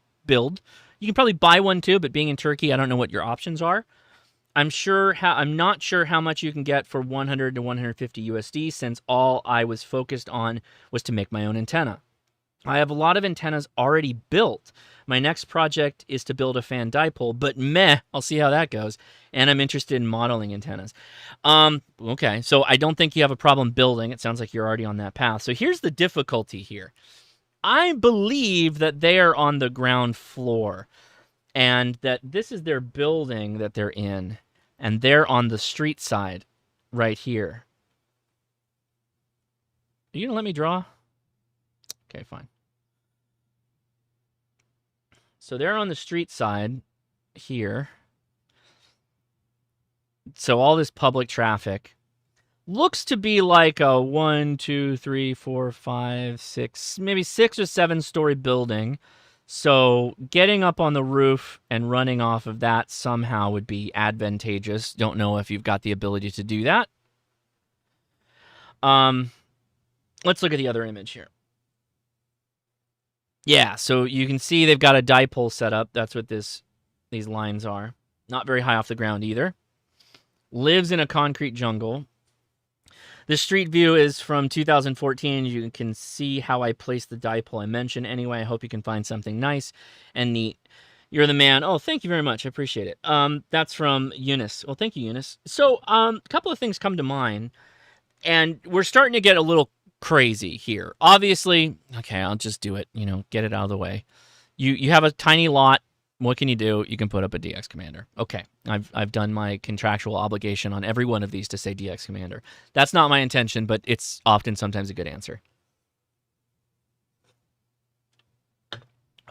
You can probably buy one too, but being in Turkey, I don't know what your options are. I'm not sure how much you can get for 100 to 150 USD, since all I was focused on was to make my own antenna. I have a lot of antennas already built. My next project is to build a fan dipole, but I'll see how that goes. And I'm interested in modeling antennas. Okay, so I don't think you have a problem building. It sounds like you're already on that path. So here's the difficulty here. I believe that they are on the ground floor and that this is their building that they're in, and they're on the street side right here. Are you going to let me draw? Okay, fine. So they're on the street side here. So all this public traffic looks to be like a 1, 2, 3, 4, 5, 6, maybe 6 or 7 story building. So getting up on the roof and running off of that somehow would be advantageous. Don't know if you've got the ability to do that. Let's look at the other image here. Yeah, so you can see they've got a dipole set up. That's what these lines are. Not very high off the ground either. Lives in a concrete jungle. The street view is from 2014. You can see how I placed the dipole I mentioned. Anyway, I hope you can find something nice and neat. You're the man. Oh, thank you very much. I appreciate it. That's from Eunice. Well, thank you, Eunice. So a couple of things come to mind, and we're starting to get a little crazy here. Obviously, okay, I'll just do it. Get it out of the way. You have a tiny lot. What can you do? You can put up a DX commander. Okay, I've done my contractual obligation on every one of these to say DX commander. That's not my intention, but it's often sometimes a good answer.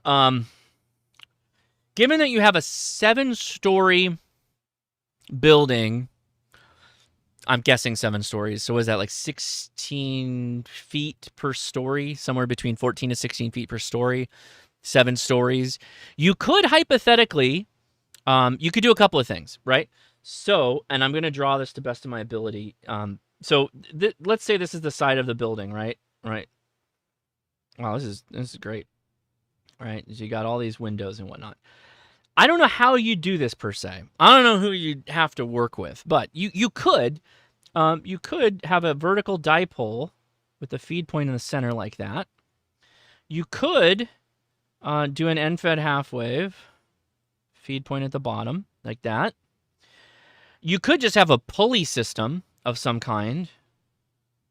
Given that you have a 7-story building, I'm guessing 7 stories. So is that like 16 feet per story? Somewhere between 14 to 16 feet per story. 7 stories. You could hypothetically, you could do a couple of things, right? So, and I'm going to draw this to best of my ability. Let's say this is the side of the building, right? Right. Wow, this is great. All right. So you got all these windows and whatnot. I don't know how you do this per se. I don't know who you'd have to work with, but you could have a vertical dipole with a feed point in the center like that. You could do an end-fed half wave, feed point at the bottom, like that. You could just have a pulley system of some kind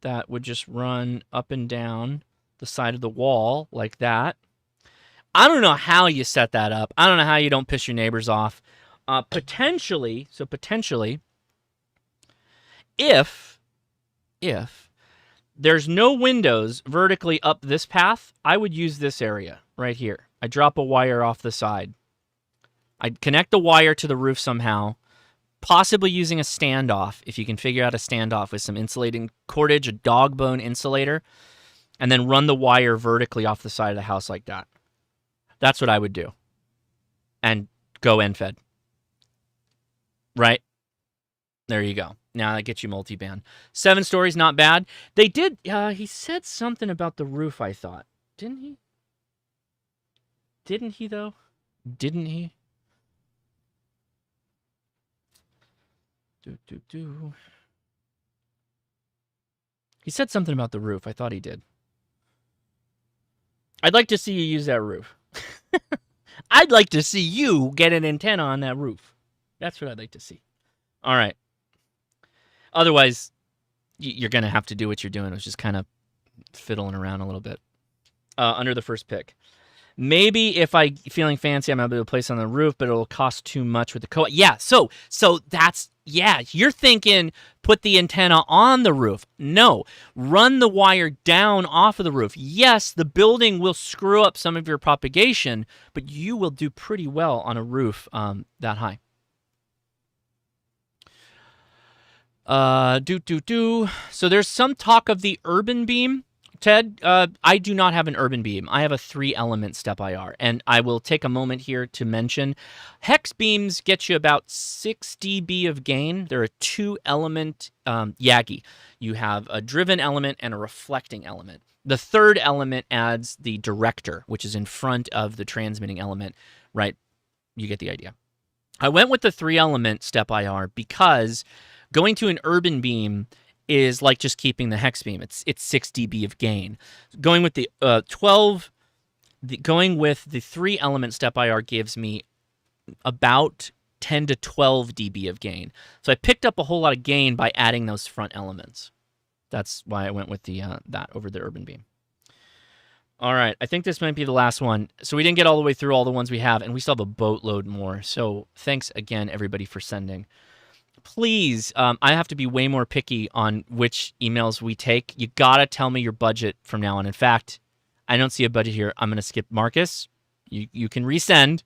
that would just run up and down the side of the wall, like that. I don't know how you set that up. I don't know how you don't piss your neighbors off. Potentially, if there's no windows vertically up this path, I would use this area right here. I drop a wire off the side. I'd connect the wire to the roof somehow, possibly using a standoff, if you can figure out a standoff with some insulating cordage, a dog bone insulator, and then run the wire vertically off the side of the house like that. That's what I would do. And go end-fed. Right? There you go. Now that gets you multi-band. 7 stories, not bad. They did, he said something about the roof, I thought. Didn't he? Didn't he, though? Didn't he? He said something about the roof. I thought he did. I'd like to see you use that roof. I'd like to see you get an antenna on that roof. That's what I'd like to see. All right. Otherwise, you're going to have to do what you're doing, which is kind of fiddling around a little bit. Under the first pick. Maybe if I feeling fancy, I might be able to place it on the roof, but it'll cost too much with the coax. Yeah, so that's, yeah, you're thinking put the antenna on the roof. No, run the wire down off of the roof. Yes, the building will screw up some of your propagation, but you will do pretty well on a roof that high. So there's some talk of the urban beam. Ted, I do not have an urban beam. I have a 3-element step IR, and I will take a moment here to mention hex beams get you about 6 dB of gain. They're a 2-element Yagi. You have a driven element and a reflecting element. The 3rd element adds the director, which is in front of the transmitting element, right? You get the idea. I went with the 3-element step IR because going to an urban beam is like just keeping the hex beam. It's 6 dB of gain. Going with the 3-element step IR gives me about 10 to 12 dB of gain. So I picked up a whole lot of gain by adding those front elements. That's why I went with the that over the urban beam. All right, I think this might be the last one. So we didn't get all the way through all the ones we have, and we still have a boatload more. So thanks again, everybody, for sending. Please, I have to be way more picky on which emails we take. You gotta tell me your budget from now on. In fact, I don't see a budget here. I'm gonna skip Marcus. You can resend.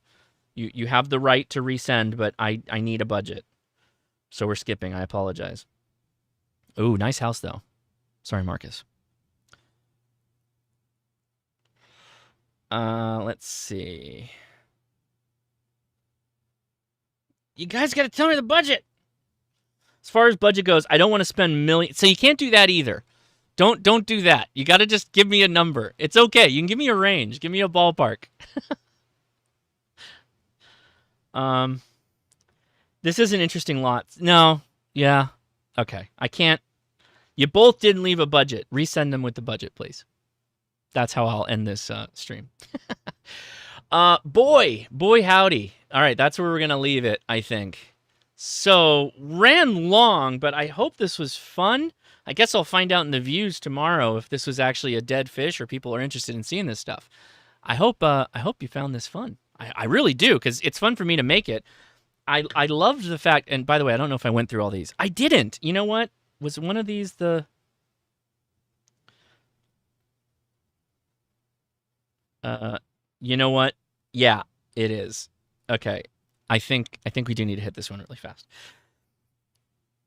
You have the right to resend, but I need a budget. So we're skipping. I apologize. Ooh, nice house though. Sorry, Marcus. Let's see. You guys gotta tell me the budget. As far as budget goes, I don't want to spend millions. So you can't do that either. Don't do that. You got to just give me a number. It's okay. You can give me a range. Give me a ballpark. This is an interesting lot. No. Yeah. Okay. I can't. You both didn't leave a budget. Resend them with the budget, please. That's how I'll end this stream. Boy howdy. All right. That's where we're going to leave it, I think. So, ran long, but I hope this was fun. I guess I'll find out in the views tomorrow if this was actually a dead fish or people are interested in seeing this stuff. I hope you found this fun. I really do, because it's fun for me to make it. I loved the fact, and by the way, I don't know if I went through all these. I didn't. You know what? Was one of these the... you know what? Yeah, it is. Okay. I think we do need to hit this one really fast.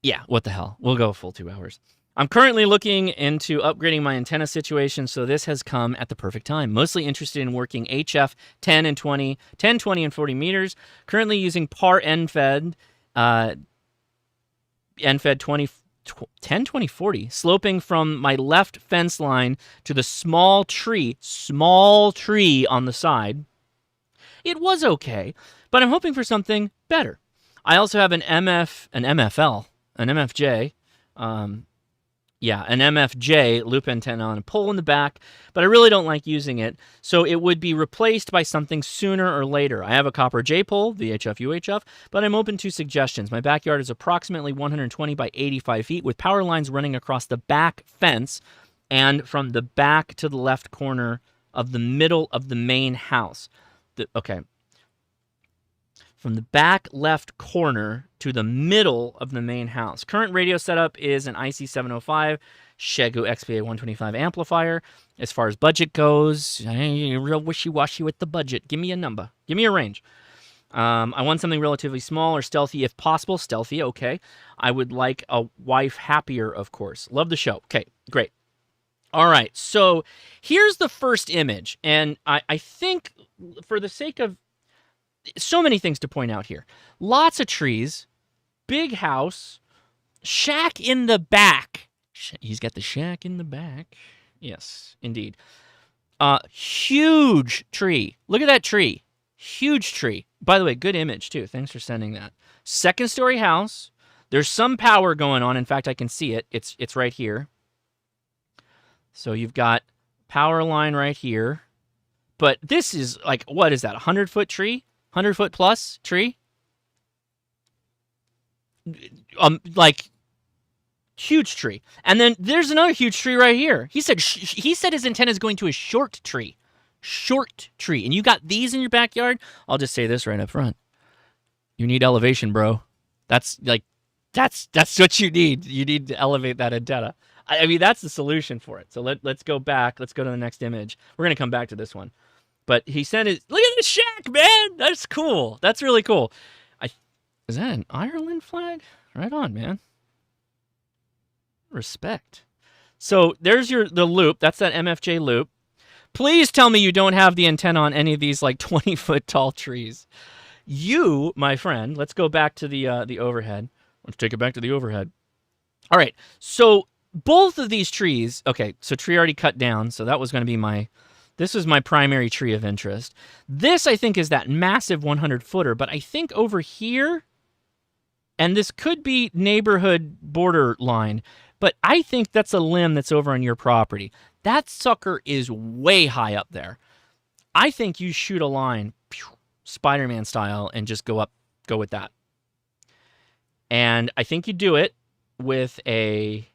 Yeah, what the hell? We'll go a full 2 hours. I'm currently looking into upgrading my antenna situation, so this has come at the perfect time. Mostly interested in working HF 10, 20, and 40 meters. Currently using PAR NFED, NFED 10, 20, 40, sloping from my left fence line to the small tree on the side. It was okay, but I'm hoping for something better. I also have an MFJ loop antenna on a pole in the back, but I really don't like using it, so it would be replaced by something sooner or later. I have a copper J pole, VHF, UHF, but I'm open to suggestions. My backyard is approximately 120 by 85 feet with power lines running across the back fence and from the back to the left corner of the middle of the main house. From the back left corner to the middle of the main house. Current radio setup is an IC705 Shegu XPA 125 amplifier. As far as budget goes, you're real wishy-washy with the budget. Give me a number. Give me a range. I want something relatively small or stealthy if possible. Stealthy, okay. I would like a wife happier, of course. Love the show. Okay, great. All right, so here's the first image. And I think for the sake of so many things to point out here. Lots of trees, big house, Shack in the back. He's got the shack in the back. Yes, indeed. Huge tree. Look at that tree. Huge tree. By the way, good image too. Thanks for sending that. Second story house. There's some power going on. In fact, I can see it. It's right here. So you've got power line right here. But this is like, what is that? 100-foot tree? 100-foot plus tree? Like huge tree. And then there's another huge tree right here. He said his antenna is going to a short tree. Short tree. And you got these in your backyard? I'll just say this right up front. You need elevation, bro. That's what you need. You need to elevate that antenna. I mean, that's the solution for it. So let's go back. Let's go to the next image. We're going to come back to this one. But he sent it. Look at the shack, man. That's cool. That's really cool. Is that an Ireland flag? Right on, man. Respect. So there's the loop. That's that MFJ loop. Please tell me you don't have the antenna on any of these like 20-foot tall trees. You, my friend, let's go back to the overhead. Let's take it back to the overhead. All right. So both of these trees, okay, so tree already cut down. So that was going to be this was my primary tree of interest. This, I think, is that massive 100-footer. But I think over here, and this could be neighborhood borderline, but I think that's a limb that's over on your property. That sucker is way high up there. I think you shoot a line, Spider-Man style, and just go with that. And I think you do it with a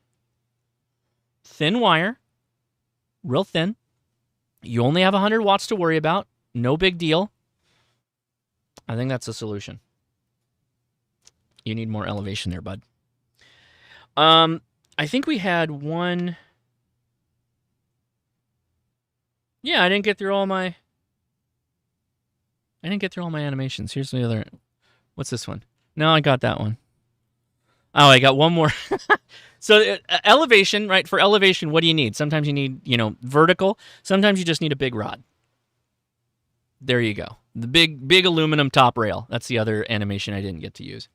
thin wire, real thin. You only have 100 watts to worry about. No big deal. I think that's a solution. You need more elevation there, bud. I think we had one. Yeah, I didn't get through all my animations. Here's the other. What's this one? No, I got that one. Oh, I got one more. So elevation, right? For elevation, what do you need? Sometimes you need, vertical. Sometimes you just need a big rod. There you go. The big aluminum top rail. That's the other animation I didn't get to use.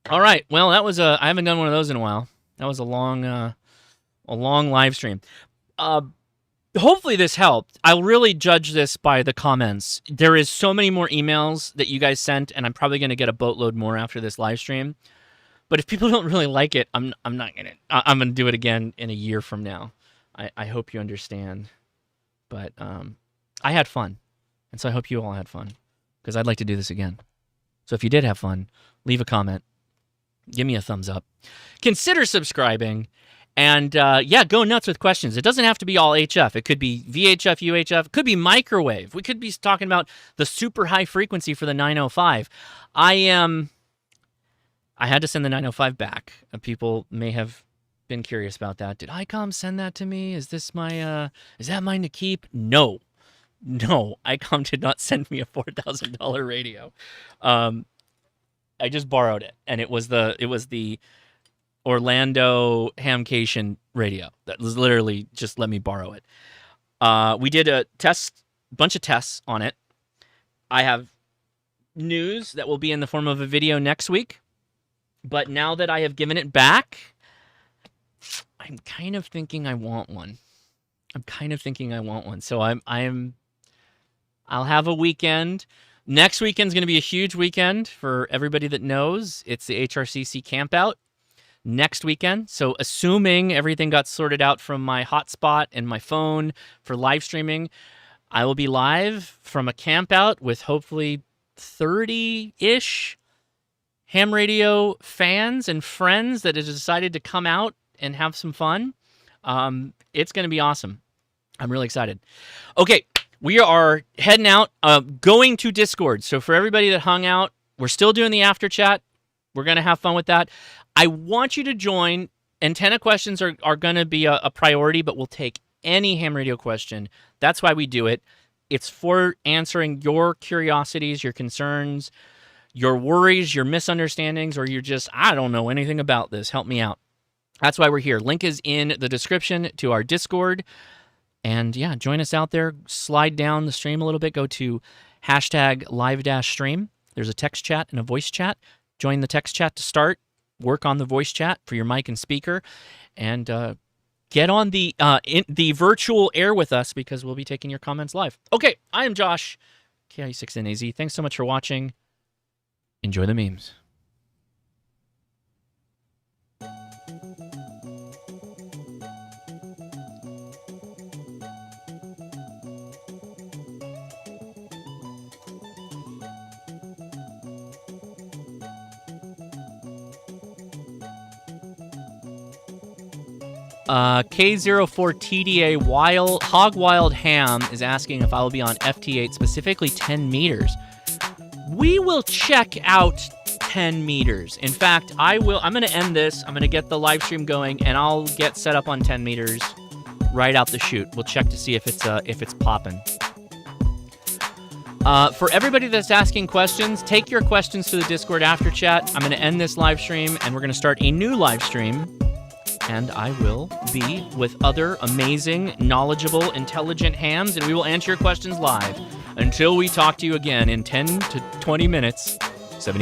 All right. Well, that was I haven't done one of those in a while. That was a long live stream. Hopefully this helped. I'll really judge this by the comments. There is so many more emails that you guys sent, and I'm probably going to get a boatload more after this live stream. But if people don't really like it, I'm not gonna. I'm gonna do it again in a year from now. I hope you understand. But I had fun, and so I hope you all had fun, because I'd like to do this again. So if you did have fun, leave a comment, give me a thumbs up, consider subscribing, and go nuts with questions. It doesn't have to be all HF. It could be VHF, UHF. It could be microwave. We could be talking about the super high frequency for the 905. I had to send the 905 back. People may have been curious about that. Did ICOM send that to me? Is this is that mine to keep? No, ICOM did not send me a $4,000 radio. I just borrowed it, and it was the Orlando Hamcation radio. That was literally just let me borrow it. We did a bunch of tests on it. I have news that will be in the form of a video next week. But now that I have given it back, I'm kind of thinking I want one. So I'll have a weekend. Next weekend's going to be a huge weekend for everybody that knows. It's the HRCC campout next weekend. So assuming everything got sorted out from my hotspot and my phone for live streaming, I will be live from a campout with hopefully 30-ish ham radio fans and friends that have decided to come out and have some fun. It's going to be awesome. I'm really excited. Okay, we are heading out, going to Discord. So for everybody that hung out, we're still doing the after chat. We're going to have fun with that. I want you to join. Antenna questions are going to be a priority, but we'll take any ham radio question. That's why we do it. It's for answering your curiosities, your concerns, your worries, your misunderstandings, or you're just, I don't know anything about this. Help me out. That's why we're here. Link is in the description to our Discord. And yeah, join us out there. Slide down the stream a little bit. Go to #live-stream. There's a text chat and a voice chat. Join the text chat to start. work on the voice chat for your mic and speaker, and get on the virtual air with us because we'll be taking your comments live. Okay, I am Josh, KI6NAZ. Thanks so much for watching. Enjoy the memes. K04TDA Hog Wild Ham is asking if I will be on FT8, specifically 10 meters. We will check out 10 meters. In fact, I'm going to end this. I'm going to get the live stream going, and I'll get set up on 10 meters right out the chute. We'll check to see if it's popping. For everybody that's asking questions, take your questions to the Discord after chat. I'm going to end this live stream, and we're going to start a new live stream. And I will be with other amazing, knowledgeable, intelligent hams, and we will answer your questions live. Until we talk to you again in 10 to 20 minutes, 70